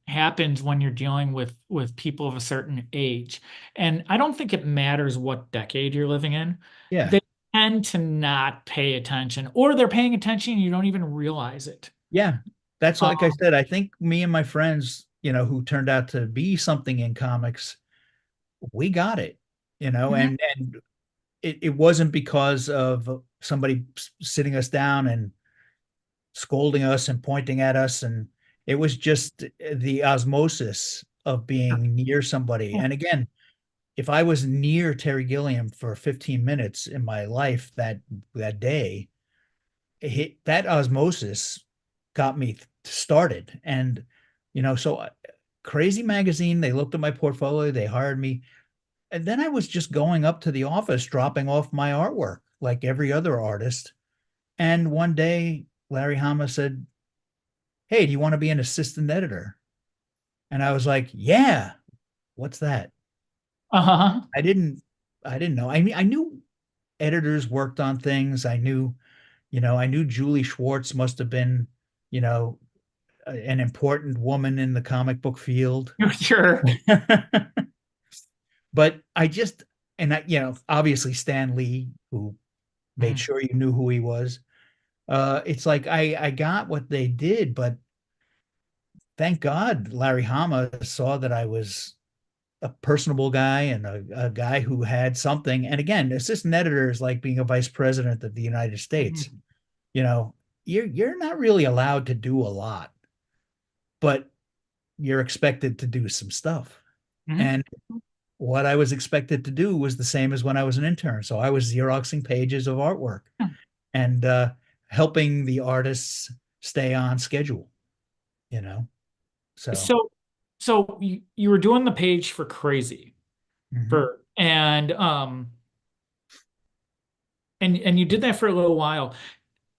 happens when you're dealing with people of a certain age, and I don't think it matters what decade you're living in, Yeah. they tend to not pay attention, or they're paying attention and you don't even realize it. Yeah. That's Uh, like I said, I think me and my friends, who turned out to be something in comics, we got it, mhm. and it wasn't because of somebody sitting us down and scolding us and pointing at us. And it was just the osmosis of being near somebody. And again, if I was near Terry Gilliam for 15 minutes in my life that day, that osmosis got me started. And so Crazy Magazine, they looked at my portfolio, they hired me, and then I was just going up to the office, dropping off my artwork like every other artist. And one day, Larry Hama said, "Hey, do you want to be an assistant editor?" And I was like, "Yeah, what's that?" Uh-huh. I didn't, I didn't know. I knew editors worked on things. I knew Julie Schwartz must have been, you know, an important woman in the comic book field. Sure. But obviously Stan Lee, who made Mhm. sure you knew who he was. It's like I got what they did, but thank God Larry Hama saw that I was a personable guy and a guy who had something. And again, assistant editor is like being a vice president of the United States. Mhm. You know, you're not really allowed to do a lot, but you're expected to do some stuff. Mhm. And what I was expected to do was the same as when I was an intern. So I was Xeroxing pages of artwork and helping the artists stay on schedule, you know. So So, so you were doing the page for Crazy mhm. for and you did that for a little while.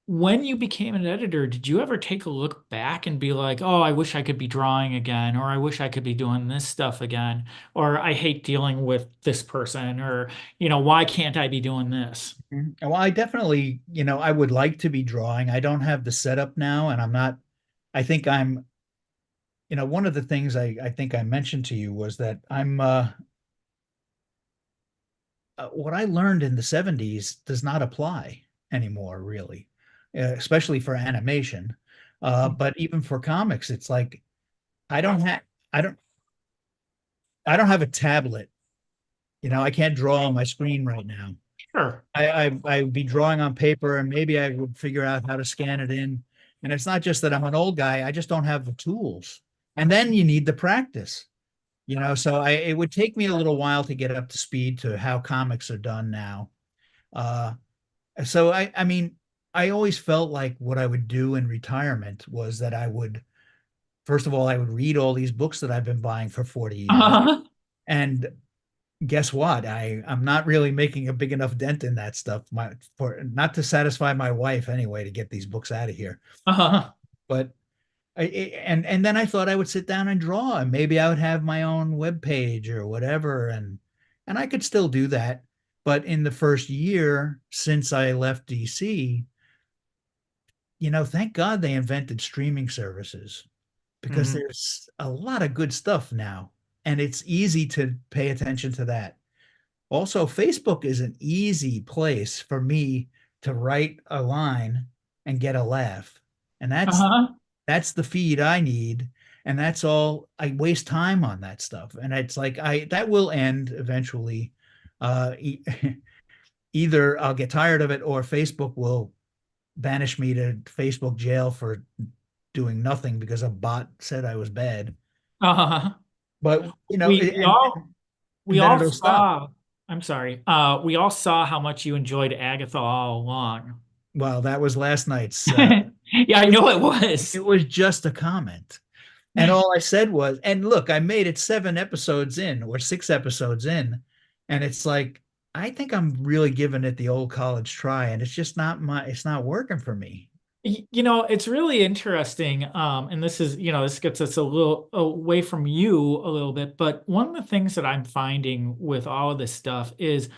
When you became an editor, did you ever take a look back and be like, "Oh, I wish I could be drawing again," or "I wish I could be doing this stuff again," or "I hate dealing with this person," or "Why can't I be doing this?" Mhm. Well, I definitely, I would like to be drawing. I don't have the setup now, and I'm not, I think I'm, one of the things I think I mentioned to you was that what I learned in the 70s does not apply anymore, really, especially for animation. But even for comics, it's like I don't have, I don't, I don't have a tablet. I can't draw on my screen right now. Sure. I'd be drawing on paper and maybe I would figure out how to scan it in. And it's not just that I'm an old guy, I just don't have the tools. And then you need the practice, so it would take me a little while to get up to speed to how comics are done now. Uh, so I mean, I always felt like what I would do in retirement was that first of all, I would read all these books that I've been buying for 40 years. Uh-huh. And guess what? I'm not really making a big enough dent in that stuff. For not to satisfy my wife anyway to get these books out of here. Uh-huh. But and then I thought I would sit down and draw, and maybe I would have my own web page or whatever, and I could still do that. But in the first year since I left DC, thank God they invented streaming services because Mhm. there's a lot of good stuff now, and it's easy to pay attention to that. Also, Facebook is an easy place for me to write a line and get a laugh. And Uh-huh. that's the feed I need. And that's all I waste time on that stuff. And it's like that will end eventually. Uh, Either I'll get tired of it or Facebook will banish me to Facebook jail for doing nothing because a bot said I was bad. Uh-huh. But We we all we and then all it'll stop. saw, I'm sorry. We all saw how much you enjoyed Agatha all along. Well, that was last night's Yeah, I know it was. it was just a comment. And all I said was, and look, I made it 7 episodes in or 6 episodes in. And it's like, I think I'm really giving it the old college try. And it's not working for me. It's really interesting. And this gets us a little away from you a little bit. But one of the things that I'm finding with all of this stuff is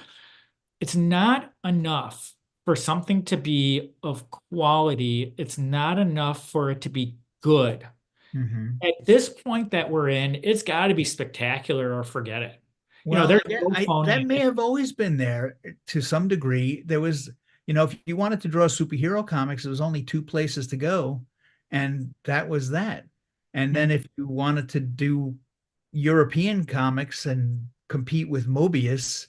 it's not enough for something to be of quality. It's not enough for it to be good. Mhm. At this point that we're in, it's got to be spectacular or forget it. Well, There's yeah, no that phoning may it. have always been there to some degree. There was, if you wanted to draw superhero comics, there was only two places to go, and that was that. And then Mhm. if you wanted to do European comics and compete with Mobius,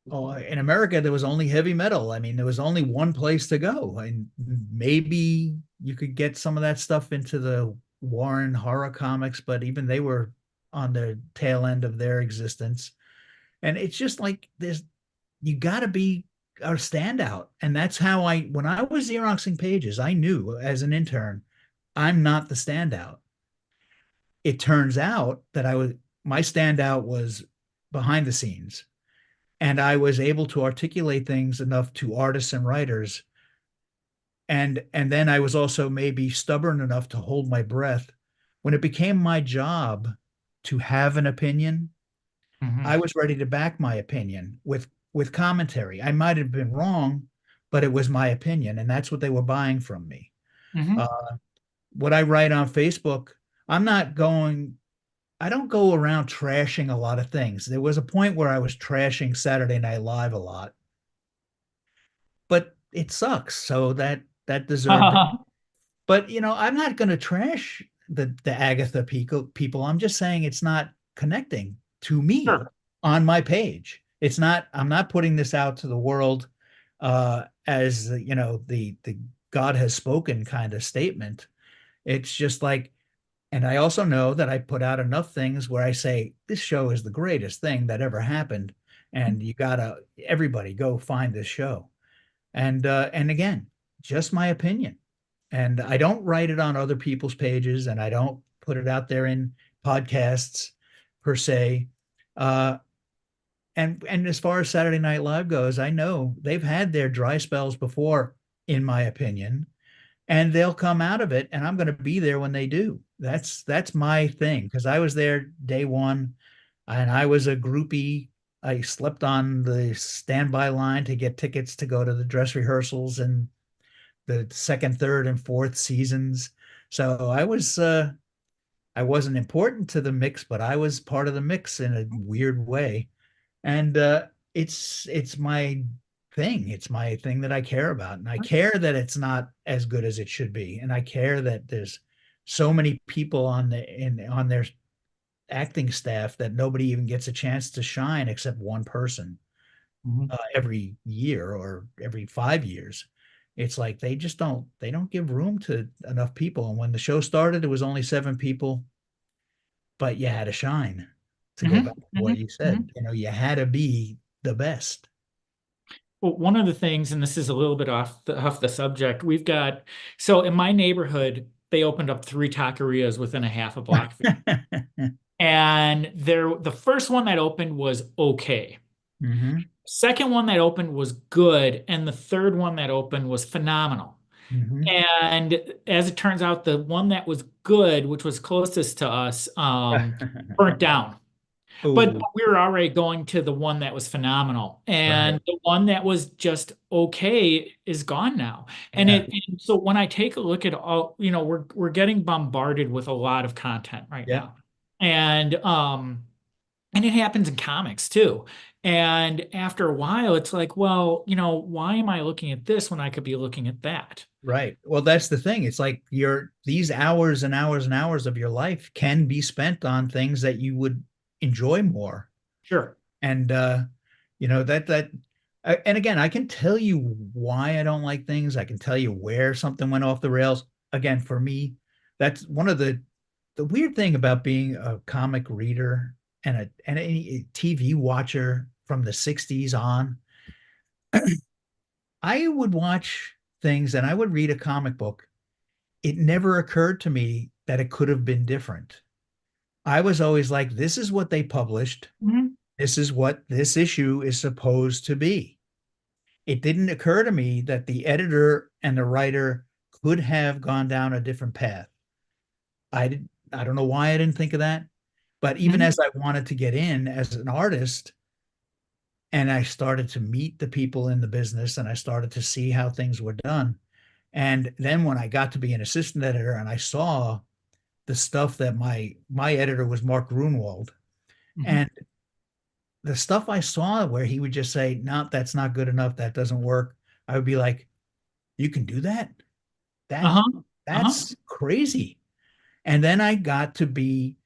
in America, there was only heavy metal. I mean, there was only one place to go, and maybe you could get some of that stuff into the Warren horror comics, but even they were on the tail end of their existence. And it's just like you got to be a standout. And that's how when I was Xeroxing pages, I knew as an intern, I'm not the standout. It turns out that my standout was behind the scenes. And I was able to articulate things enough to artists and writers. And then I was also maybe stubborn enough to hold my breath. When it became my job to have an opinion, Mhm. I was ready to back my opinion with commentary. I might have been wrong, but it was my opinion, and that's what they were buying from me. Mhm. Uh, what I write on Facebook, I'm not going. I don't go around trashing a lot of things. There was a point where I was trashing Saturday Night Live a lot, but it sucks. So that deserved it. But I'm not going to trash. the Agatha people. I'm just saying it's not connecting to me Sure. on my page. It's not, I'm not putting this out to the world as the God has spoken kind of statement. It's just like, and I also know that I put out enough things where I say this show is the greatest thing that ever happened, and you gotta everybody go find this show. And again, just my opinion. And I don't write it on other people's pages, and I don't put it out there in podcasts per se. Uh, and as far as Saturday Night Live goes, I know they've had their dry spells before, in my opinion, and they'll come out of it, and I'm going to be there when they do. That's my thing, because I was there day one, and I was a groupie. I slept on the standby line to get tickets to go to the dress rehearsals and the second, third, and fourth seasons. So I wasn't important to the mix, but I was part of the mix in a weird way. And it's my thing. It's my thing that I care about. And I care that it's not as good as it should be. And I care that there's so many people on their acting staff that nobody even gets a chance to shine except one person Mhm. every year or every 5 years. It's like they don't give room to enough people. And when the show started, it was only 7 people, but you had to shine. To go back Mhm. to what Mhm. you Mhm. said, you had to be the best. Well, one of the things, and this is a little bit off the subject, we've got so in my neighborhood, they opened up three taquerias within a half a block. And the first one that opened was okay. Hmm. Second one that opened was good, and the third one that opened was phenomenal. Hmm. And as it turns out, the one that was good, which was closest to us, burnt down. But Oh, we were already going to the one that was phenomenal, right. and the one that was just okay is gone now. Yeah. And so when I take a look at all, we're getting bombarded with a lot of content right Yeah. now, and it happens in comics too. And after a while, it's like, well, why am I looking at this when I could be looking at that? Right. Well, that's the thing. It's like these hours and hours and hours of your life can be spent on things that you would enjoy more. Sure. And and again, I can tell you why I don't like things. I can tell you where something went off the rails. Again, for me, that's one of the weird thing about being a comic reader and a TV watcher from the 60s on. I would watch things and I would read a comic book. It never occurred to me that it could have been different. I was always like, this is what they published. Mhm. This is what this issue is supposed to be. It didn't occur to me that the editor and the writer could have gone down a different path. I don't know why I didn't think of that, but even Mhm. as I wanted to get in as an artist and I started to meet the people in the business and I started to see how things were done. And then when I got to be an assistant editor and I saw the stuff that my editor was Mark Grunwald, Mhm. and the stuff I saw where he would just say, "No, that's not good enough. That doesn't work." I would be like, "You can do that? That Uh-huh. Uh-huh. that's crazy." And then I got to be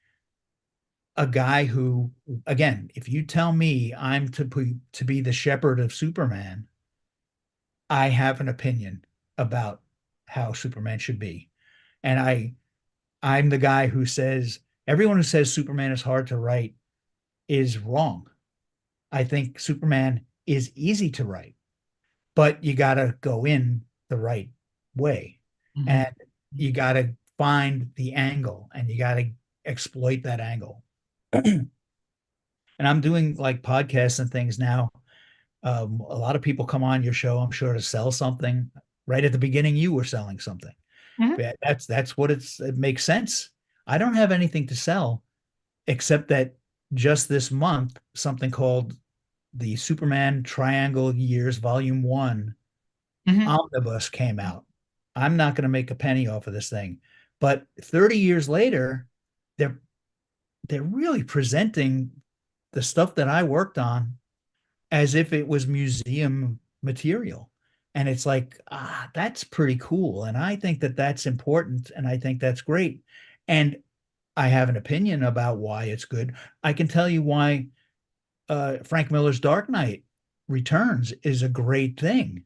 a guy who, again, if you tell me I'm to be the shepherd of Superman, I have an opinion about how Superman should be. And I'm the guy who says everyone who says Superman is hard to write is wrong. I think Superman is easy to write, but you got to go in the right way. And Mhm. you got to find the angle and you got to exploit that angle. And I'm doing like podcasts and things now. A lot of people come on your show, I'm sure, to sell something. Right at the beginning, you were selling something. Mhm. But that's what it makes sense. I don't have anything to sell except that just this month, something called the Superman Triangle Years Volume One Mhm. Omnibus came out. I'm not going to make a penny off of this thing. But 30 years later, they're they're really presenting the stuff that I worked on as if it was museum material. And it's like, that's pretty cool. And I think that that's important. And I think that's great. And I have an opinion about why it's good. I can tell you why Frank Miller's Dark Knight Returns is a great thing,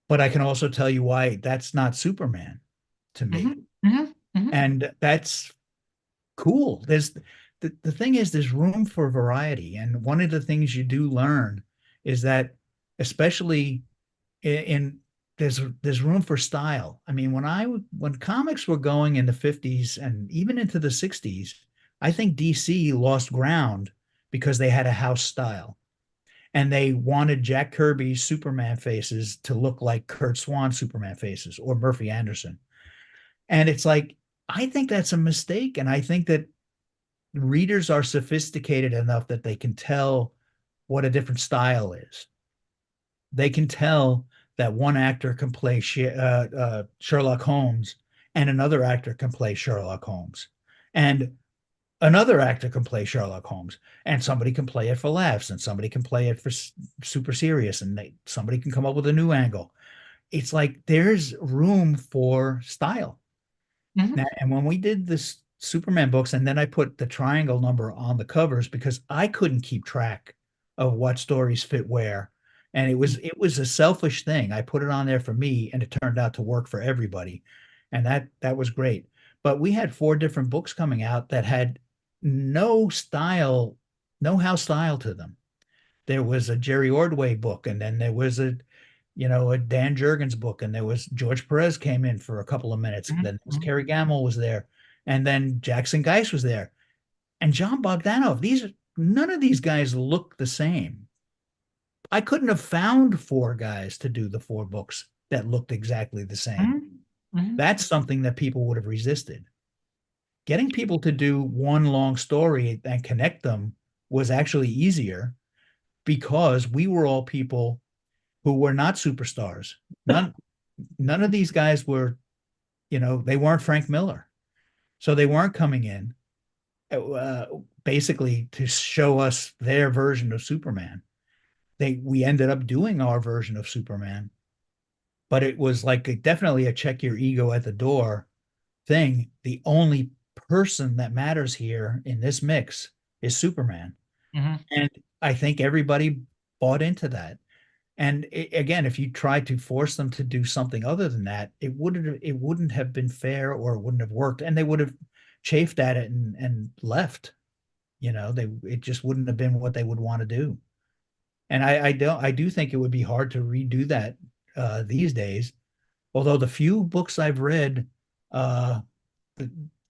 but I can also tell you why that's not Superman to me. Hmm. Hmm. Hmm. And that's cool. The thing is, there's room for variety. And one of the things you do learn is that, especially in there's room for style. I mean, when comics were going in the 50s and even into the 60s, I think DC lost ground because they had a house style and they wanted Jack Kirby's Superman faces to look like Kurt Swan Superman faces or Murphy Anderson. And it's like, I think that's a mistake. And I think that readers are sophisticated enough that they can tell what a different style is. They can tell that one actor can play Sherlock Holmes and another actor can play Sherlock Holmes. And another actor can play Sherlock Holmes, and somebody can play it for laughs, and somebody can play it for super serious, and somebody can come up with a new angle. It's like there's room for style. Now, Hmm. and when we did this Superman books, and then I put the triangle number on the covers because I couldn't keep track of what stories fit where. And it was a selfish thing. I put it on there for me, and it turned out to work for everybody. And that was great. But we had four different books coming out that had no style, no house style to them. There was a Jerry Ordway book, and then there was a Dan Jurgens book, and there was George Perez came in for a couple of minutes. Then there was Hmm. Kerry Gamble was there, and then Jackson Geist was there, and John Bogdanov. None of these guys look the same. I couldn't have found four guys to do the four books that looked exactly the same. Hmm. Hmm. That's something that people would have resisted. Getting people to do one long story and connect them was actually easier because we were all people who were not superstars. None of these guys were, they weren't Frank Miller. So they weren't coming in uh, basically to show us their version of Superman. We ended up doing our version of Superman, but it was like definitely a check your ego at the door thing. The only person that matters here in this mix is Superman. Hmm. And I think everybody bought into that. And again, if you tried to force them to do something other than that, it wouldn't have been fair or it wouldn't have worked, and they would have chafed at it and left. It just wouldn't have been what they would want to do. And I do think it would be hard to redo that these days. Although the few books I've read uh,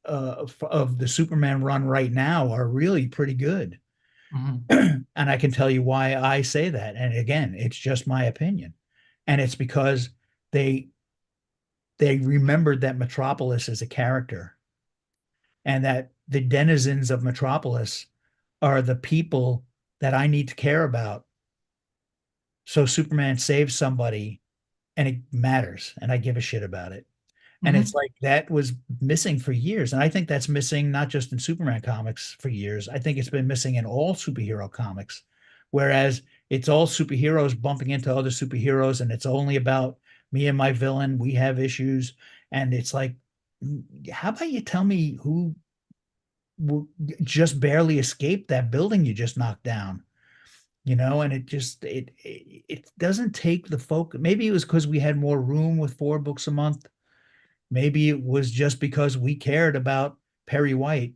of the Superman run right now are really pretty good. Hmm. And I can tell you why I say that. And again, it's just my opinion. And it's because they they remembered that Metropolis is a character and that the denizens of Metropolis are the people that I need to care about. So Superman saves somebody and it matters and I give a shit about it. And it's Hmm. like that was missing for years. And I think that's missing not just in Superman comics for years. I think it's been missing in all superhero comics. Whereas it's all superheroes bumping into other superheroes and it's only about me and my villain. We have issues. And it's like, how about you tell me who just barely escaped that building you just knocked down? And it doesn't take the focus. Maybe it was because we had more room with four books a month. Maybe it was just because we cared about Perry White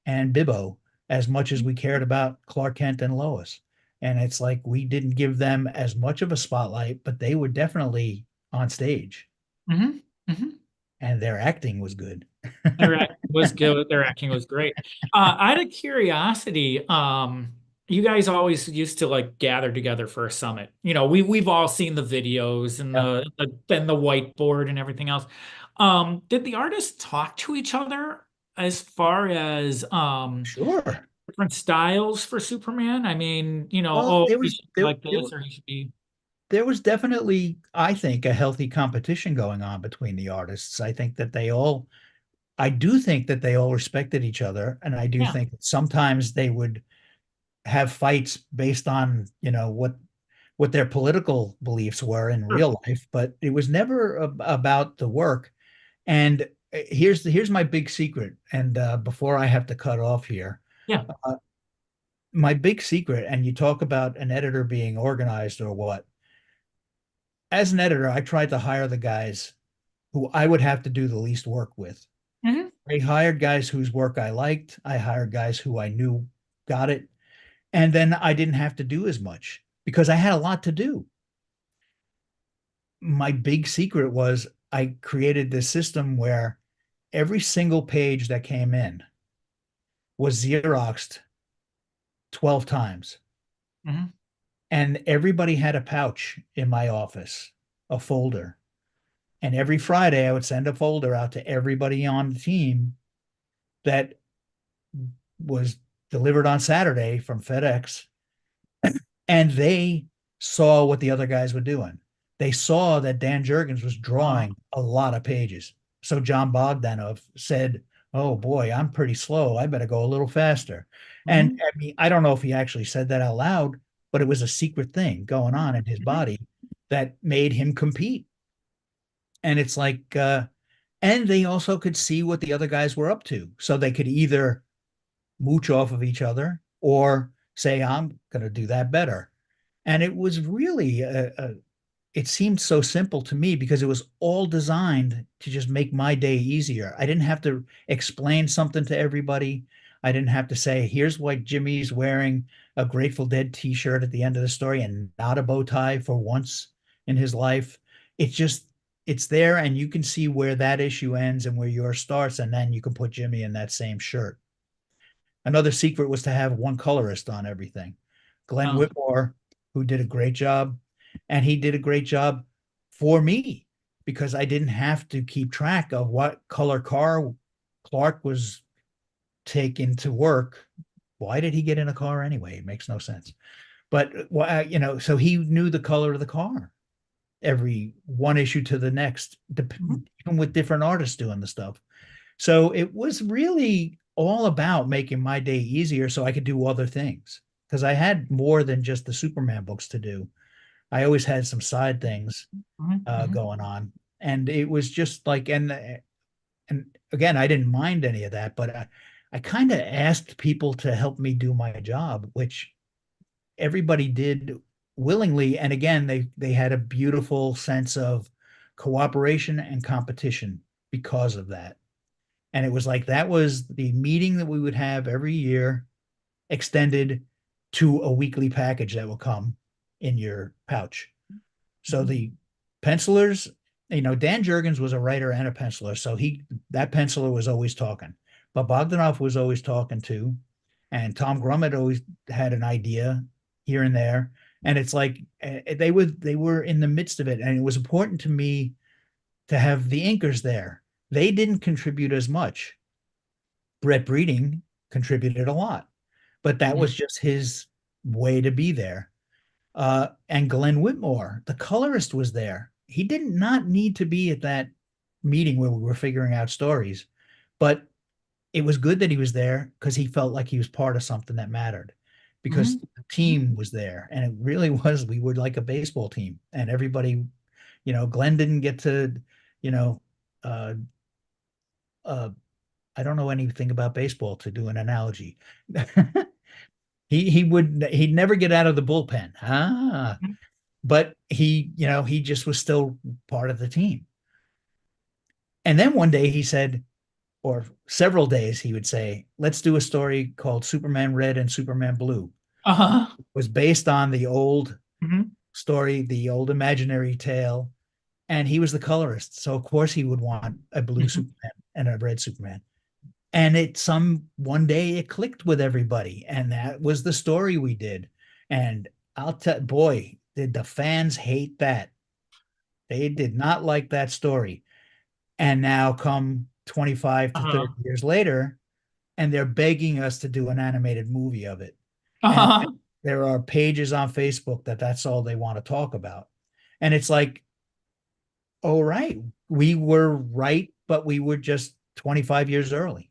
and Bibbo as much as we cared about Clark Kent and Lois. And it's like we didn't give them as much of a spotlight, but they were definitely on stage Hmm. Hmm. and their acting was good. Their acting was good. Their acting was great. Out of curiosity, you guys always used to like gather together for a summit. We've all seen the videos and Yeah, the whiteboard and everything else. Did the artists talk to each other as far as sure. different styles for Superman? I mean, Well, oh, there he was should be there like there this or he should be. there was definitely, I think, a healthy competition going on between the artists. I do think that they all respected each other, and I do Yeah. think that sometimes they would have fights based on, what their political beliefs were in Sure. real life, but it was never about the work. And here's my big secret. And before I have to cut off here, Yeah. uh, my big secret, and you talk about an editor being organized or what. As an editor, I tried to hire the guys who I would have to do the least work with. Hmm. I hired guys whose work I liked. I hired guys who I knew got it. And then I didn't have to do as much because I had a lot to do. My big secret was I created this system where every single page that came in was Xeroxed 12 times. Hmm. And everybody had a pouch in my office, a folder. And every Friday, I would send a folder out to everybody on the team that was delivered on Saturday from FedEx. And they saw what the other guys were doing. They saw that Dan Jurgens was drawing a lot of pages. So John Bogdanov said, "Oh boy, I'm pretty slow. I better go a little faster." And Hmm. I mean, I don't know if he actually said that out loud, but it was a secret thing going on in his Hmm. body that made him compete. And it's like, and they also could see what the other guys were up to. So they could either mooch off of each other or say, I'm going to do that better. And it was really it seemed so simple to me because it was all designed to just make my day easier. I didn't have to explain something to everybody. I didn't have to say, here's why Jimmy's wearing a Grateful Dead t-shirt at the end of the story and not a bow tie for once in his life. It's just it's there and you can see where that issue ends and where yours starts, and then you can put Jimmy in that same shirt. Another secret was to have one colorist on everything. Glenn Oh. Whitmore, who did a great job, and he did a great job for me because I didn't have to keep track of what color car Clark was taking to work. Why did he get in a car anyway? It makes no sense. But so he knew the color of the car every one issue to the next, Mhm. even with different artists doing the stuff. So it was really all about making my day easier so I could do other things because I had more than just the Superman books to do. I always had some side things Mhm. Mhm. going on, and it was just like, and again, I didn't mind any of that, but I kind of asked people to help me do my job, which everybody did willingly. And again, they had a beautiful sense of cooperation and competition because of that. And it was like that was the meeting that we would have every year, extended to a weekly package that will come in your pouch. So Mhm. the pencilers, Dan Jurgens was a writer and a penciler. So that penciler was always talking. But Bogdanov was always talking too. And Tom Grummett always had an idea here and there. And it's like they were in the midst of it. And it was important to me to have the inkers there. They didn't contribute as much. Brett Breeding contributed a lot, but that Mhm. was just his way to be there. And Glenn Whitmore, the colorist, was there. He did not need to be at that meeting where we were figuring out stories, but it was good that he was there because he felt like he was part of something that mattered because Mhm. the Mhm. team was there. And it really was, we were like a baseball team and everybody, Glenn didn't get to, you know, uh, uh, I don't know anything about baseball to do an analogy. He'd never get out of the bullpen. But he just was still part of the team. And then one day he said, or several days he would say, let's do a story called Superman Red and Superman Blue. Uh-huh. It was based on the old Mhm. story, the old imaginary tale. And he was the colorist. So of course he would want a blue Mhm. Superman and a red Superman. And one day it clicked with everybody. And that was the story we did. And I'll tell boy, did the fans hate that. They did not like that story. And now come 25 to 30 Uh-huh. years later, and they're begging us to do an animated movie of it. And Uh-huh. there are pages on Facebook that's all they want to talk about. And it's like, oh, right, we were right, but we were just 25 years early.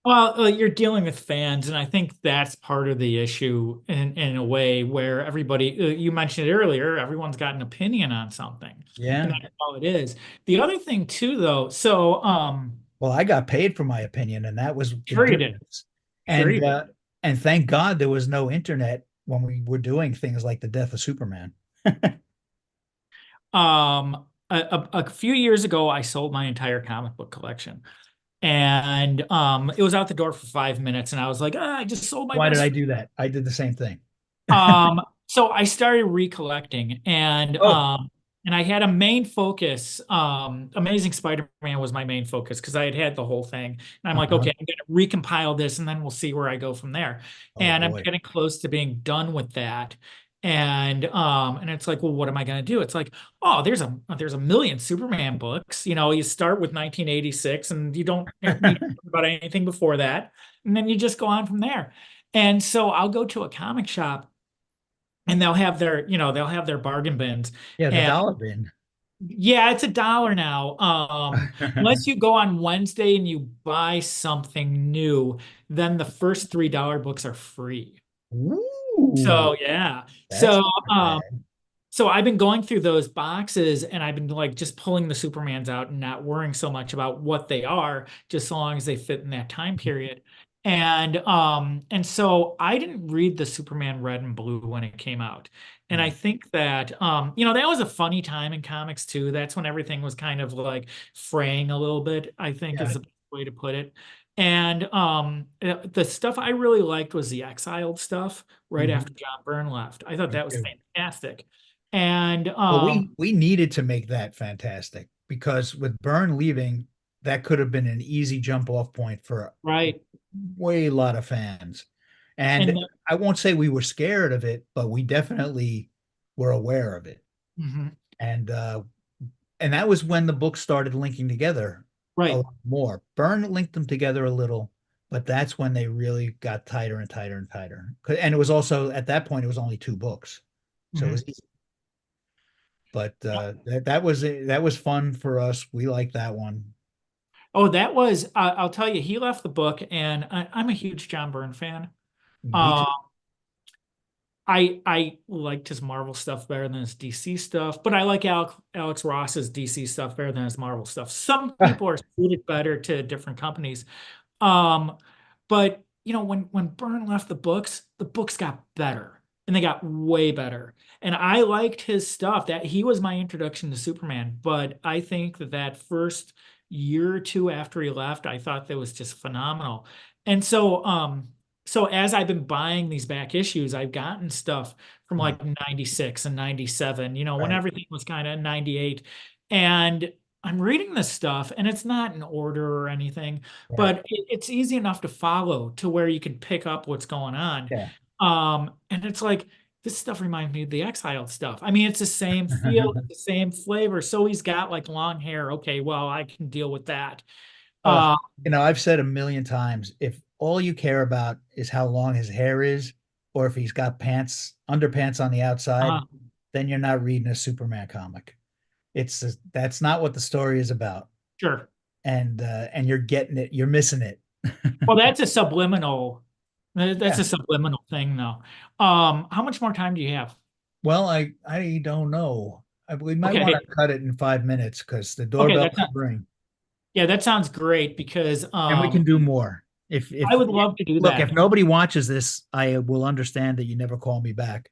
Well, you're dealing with fans, and I think that's part of the issue in a way where everybody, you mentioned it earlier, everyone's got an opinion on something, and Yeah. that's all it is. The other thing too, though, Well, I got paid for my opinion, and that was the sure you did, difference. sure you did. And thank God there was no internet when we were doing things like the death of Superman. A few years ago, I sold my entire comic book collection, and it was out the door for 5 minutes, and I was like, I just sold my Why did I best. do that? I did the same thing. So I started recollecting Oh, and I had a main focus. Amazing Spider-Man was my main focus because I had had the whole thing. And I'm like, uh-huh. okay, I'm gonna recompile this and then we'll see where I go from there. Oh And I'm boy. getting close to being done with that. And it's like, well, what am I gonna do? It's like, oh, there's a million Superman books. You start with 1986 and you don't need to talk about anything before that. And then you just go on from there. And so I'll go to a comic shop and they'll have their bargain bins. Yeah, the And dollar bin. yeah, it's $1 now. Unless you go on Wednesday and you buy something new, then the first $3 books are free. Ooh, So yeah. that's So not um bad. so I've been going through those boxes and I've been like just pulling the Supermans out and not worrying so much about what they are, just so long as they fit in that time period. And so I didn't read the Superman Red and Blue when it came out. And I Mm. think that that was a funny time in comics too. That's when everything was kind of like fraying a little bit, I think is Yeah. the best way to put it. And the stuff I really liked was the Exiled stuff right Mhm. after John Byrne left. I thought Me that was too. fantastic. And Well, we needed to make that fantastic because with Byrne leaving, that could have been an easy jump off point for right. way lot of fans. And And I won't say we were scared of it, but we definitely were aware of it. mhm, And and that was when the books started linking together a right. lot more. Byrne linked them together a little, but that's when they really got tighter and tighter and tighter. And it was also at that point it was only two books. So it was Mhm. easy. But that was fun for us. We liked that one. Oh, that was, I'll tell you, he left the book, and I'm a huge John Byrne fan. Me Uh, too. I liked his Marvel stuff better than his DC stuff, but I like Alex Ross's DC stuff better than his Marvel stuff. Some Ah, people are suited better to different companies. Um, but when Byrne left the books got better and they got way better. And I liked his stuff. That he was my introduction to Superman. But I think that first year or two after he left, I thought that was just phenomenal. And so as I've been buying these back issues, I've gotten stuff from mm, like 96 and 97, when right, everything was kind of 98. And I'm reading this stuff and it's not in order or anything, right. but it's easy enough to follow to where you can pick up what's going on. Yeah. And it's like this stuff reminds me of the Exiled stuff. I mean, it's the same feel, it's the same flavor. So he's got like long hair. Okay, well, I can deal with that. Uh, Uh, I've said a million times, if all you care about is how long his hair is, or if he's got underpants on the outside, uh, then you're not reading a Superman comic. That's not what the story is about. sure. And you're getting it, you're missing it. Well, that's a subliminal. That's Yeah. a subliminal thing, though. How much more time do you have? Well, I don't know. We might want Okay. to cut it in 5 minutes because the Okay, doorbell that's might not. ring. Yeah, that sounds great because And we can do more. I would love to do Look, if that. nobody watches this, I will understand that you never call me back.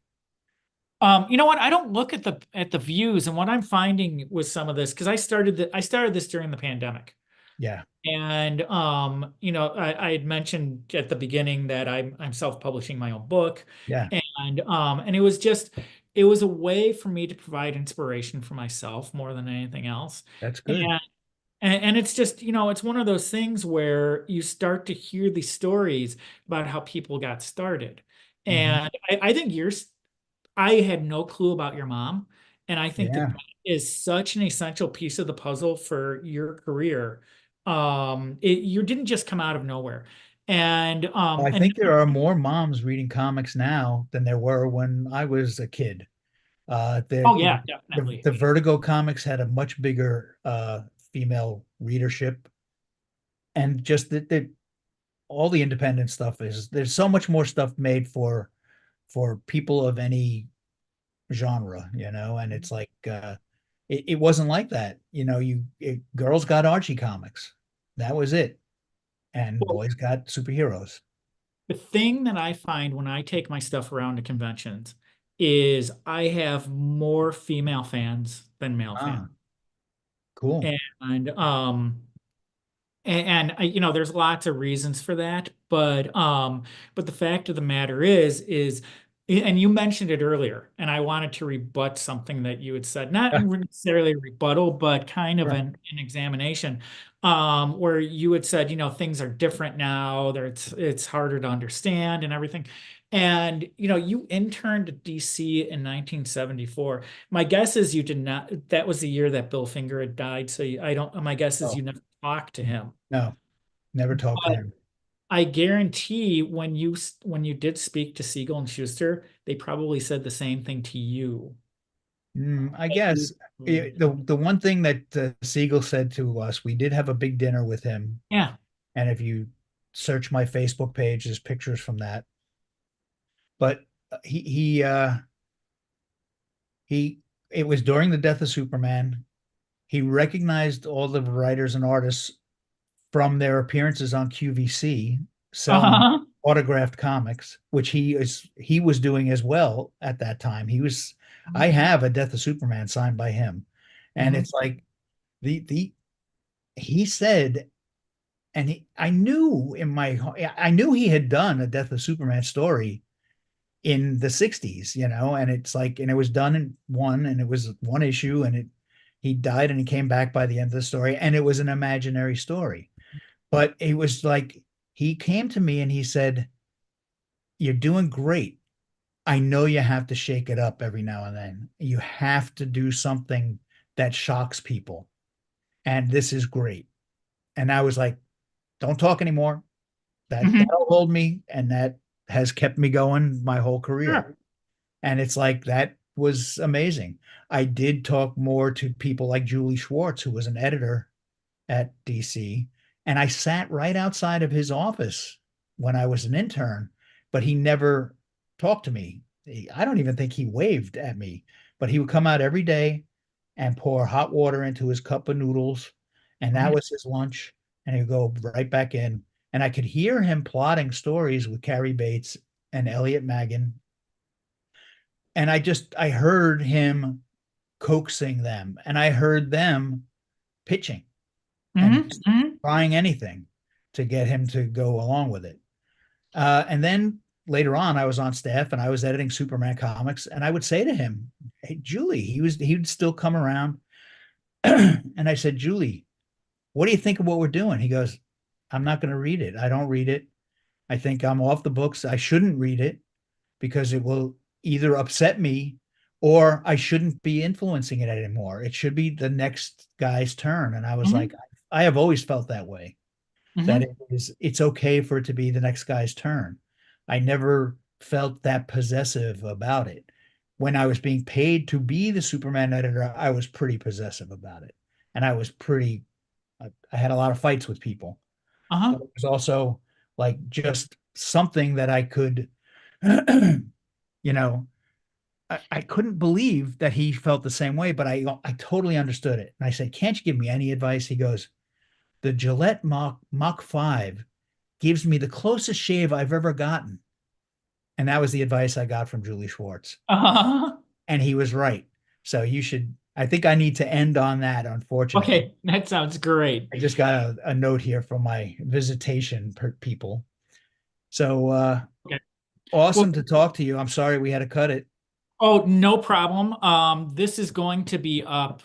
You know what? I don't look at the views, and what I'm finding with some of this, because I started this during the pandemic. Yeah, And I had mentioned at the beginning that I'm self-publishing my own book. yeah, And it was a way for me to provide inspiration for myself more than anything else. that's good. And and it's just, it's one of those things where you start to hear these stories about how people got started. Hmm. And I think I had no clue about your mom. And I think that Yeah. that is such an essential piece of the puzzle for your career. You didn't just come out of nowhere. And Well, I and think there are more moms reading comics now than there were when I was a kid. oh yeah, definitely. The Vertigo comics had a much bigger female readership, and just that all the independent stuff is there's so much more stuff made for people of any genre, and it's like it wasn't like that. Girls got Archie comics. That was it. And Well, boys got superheroes. the thing that I find when I take my stuff around to conventions is I have more female fans than male fans. Ah, cool. And there's lots of reasons for that, but the fact of the matter is, and you mentioned it earlier, and I wanted to rebut something that you had said, not Yeah, necessarily a rebuttal, but kind of sure. an examination, where you had said, things are different now, it's harder to understand and everything. And you interned at DC in 1974. My guess is you did not, that was the year that Bill Finger had died. So I don't, my guess is Oh, you never talked to him. no, never talked to But him. I guarantee when you did speak to Siegel and Schuster, they probably said the same thing to you. I guess the one thing that Siegel said to us, we did have a big dinner with him, Yeah. and if you search my Facebook page, there's pictures from that. But he it was during the death of Superman. He recognized all the writers and artists from their appearances on QVC selling Uh-huh. autographed comics, which he was doing as well at that time. I have a Death of Superman signed by him. And Mhm. it's like the he said, and I knew I knew he had done a Death of Superman story in the 60s, and it's like, and it was done in one, and it was one issue, and he died and he came back by the end of the story, and it was an imaginary story. But it was like he came to me and he said, "You're doing great. I know you have to shake it up every now and then. You have to do something that shocks people. And this is great." And I was like, "Don't talk anymore. Mhm. That'll hold me." And that has kept me going my whole career. Sure. And it's like that was amazing. I did talk more to people like Julie Schwartz, who was an editor at DC, and I sat right outside of his office when I was an intern, but he never talked to me. I don't even think he waved at me, but he would come out every day and pour hot water into his cup of noodles, and that Mhm. was his lunch, and he'd go right back in. And I could hear him plotting stories with Carrie Bates and Elliot Maggin. And I heard him coaxing them, and I heard them pitching and Mhm. just Mhm. trying anything to get him to go along with it. And then later on, I was on staff and I was editing Superman comics, and I would say to him, "Hey, Julie," he would still come around, and I said, "Julie, what do you think of what we're doing?" He goes, "I'm not going to read it. I don't read it. I think I'm off the books. I shouldn't read it because it will either upset me or I shouldn't be influencing it anymore. It should be the next guy's turn." And I was like, Mhm. I have always felt that way, that Mhm. it's okay for it to be the next guy's turn. I never felt that possessive about it. When I was being paid to be the Superman editor, I was pretty possessive about it. And I had a lot of fights with people. Uh-huh. But it was also like just something that I could, you know, I couldn't believe that he felt the same way, but I totally understood it. And I said, "Can't you give me any advice?" He goes, "The Gillette Mach 5 gives me the closest shave I've ever gotten." And that was the advice I got from Julie Schwartz. Uh-huh. And he was right. So I think I need to end on that, unfortunately. Okay, that sounds great. I just got a note here from my visitation people. So Okay. Well, awesome to talk to you. I'm sorry we had to cut it. oh, no problem. This is going to be up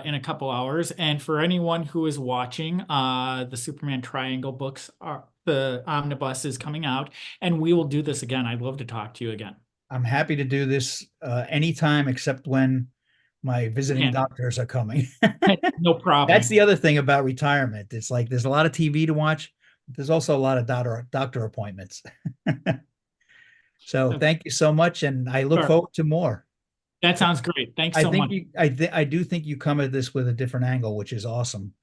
in a couple hours, and for anyone who is watching, the Superman Triangle books are the omnibus is coming out, and we will do this again. I'd love to talk to you again. I'm happy to do this anytime except when my You visiting can't. doctors are coming. No That's problem. the other thing about retirement. It's like there's a lot of TV to watch, but there's also a lot of doctor appointments. So Uh, thank you so much, and I look Sure. forward to more. That sounds great. Thanks so much. I do think you come at this with a different angle, which is awesome.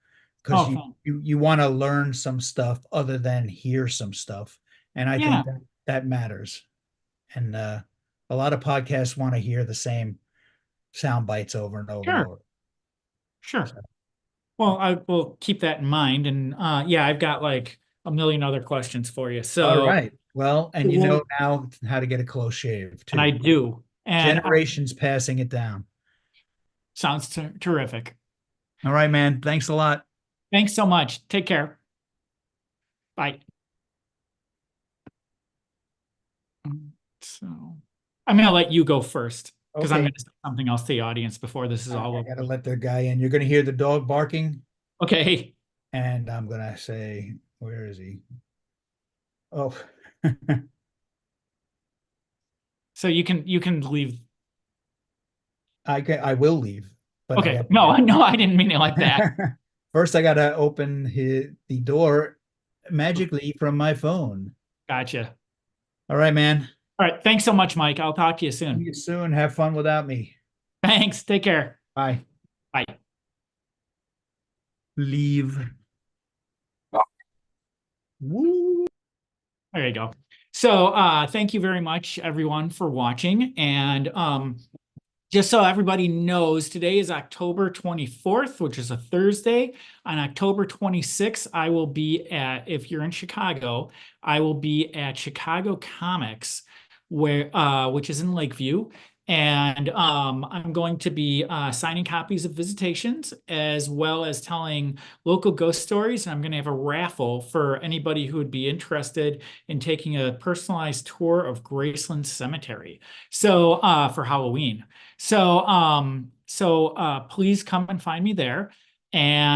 because Oh, you fun. you you want to learn some stuff other than hear some stuff, and I Yeah, think that matters. And a lot of podcasts want to hear the same sound bites over and over and sure, over. sure. So, Well, I will keep that in mind. And yeah, I've got like a million other questions for you. all So, right. Well, and you know well, now how to get a close shave and I too. do. And Generations passing it down. sounds terrific. All right, man. Thanks a lot. Thanks so much. Take care. Bye. So I'm going to let you go first because I'm Okay. going to say something else to the audience before this is all I over. gotta let the guy in. You're gonna hear the dog barking, Okay. and I'm gonna say, where is he? Oh, So you can leave. I will leave, but I Okay. got No, no, I didn't mean it like that. first I gotta open the door magically from my phone. Gotcha. All right, man. All right. Thanks so much, Mike. I'll talk to you See soon. you soon. Have fun without me. Thanks. Take care. Bye. Bye. Leave. Woo. There you go. So thank you very much, everyone, for watching. And just so everybody knows, today is October 24th, which is a Thursday. On October 26th, I will be at, if you're in Chicago, I will be at Chicago Comics, which is in Lakeview. And I'm going to be signing copies of Visitations as well as telling local ghost stories. And I'm going to have a raffle for anybody who would be interested in taking a personalized tour of Graceland Cemetery. So for Halloween. So please come and find me there. And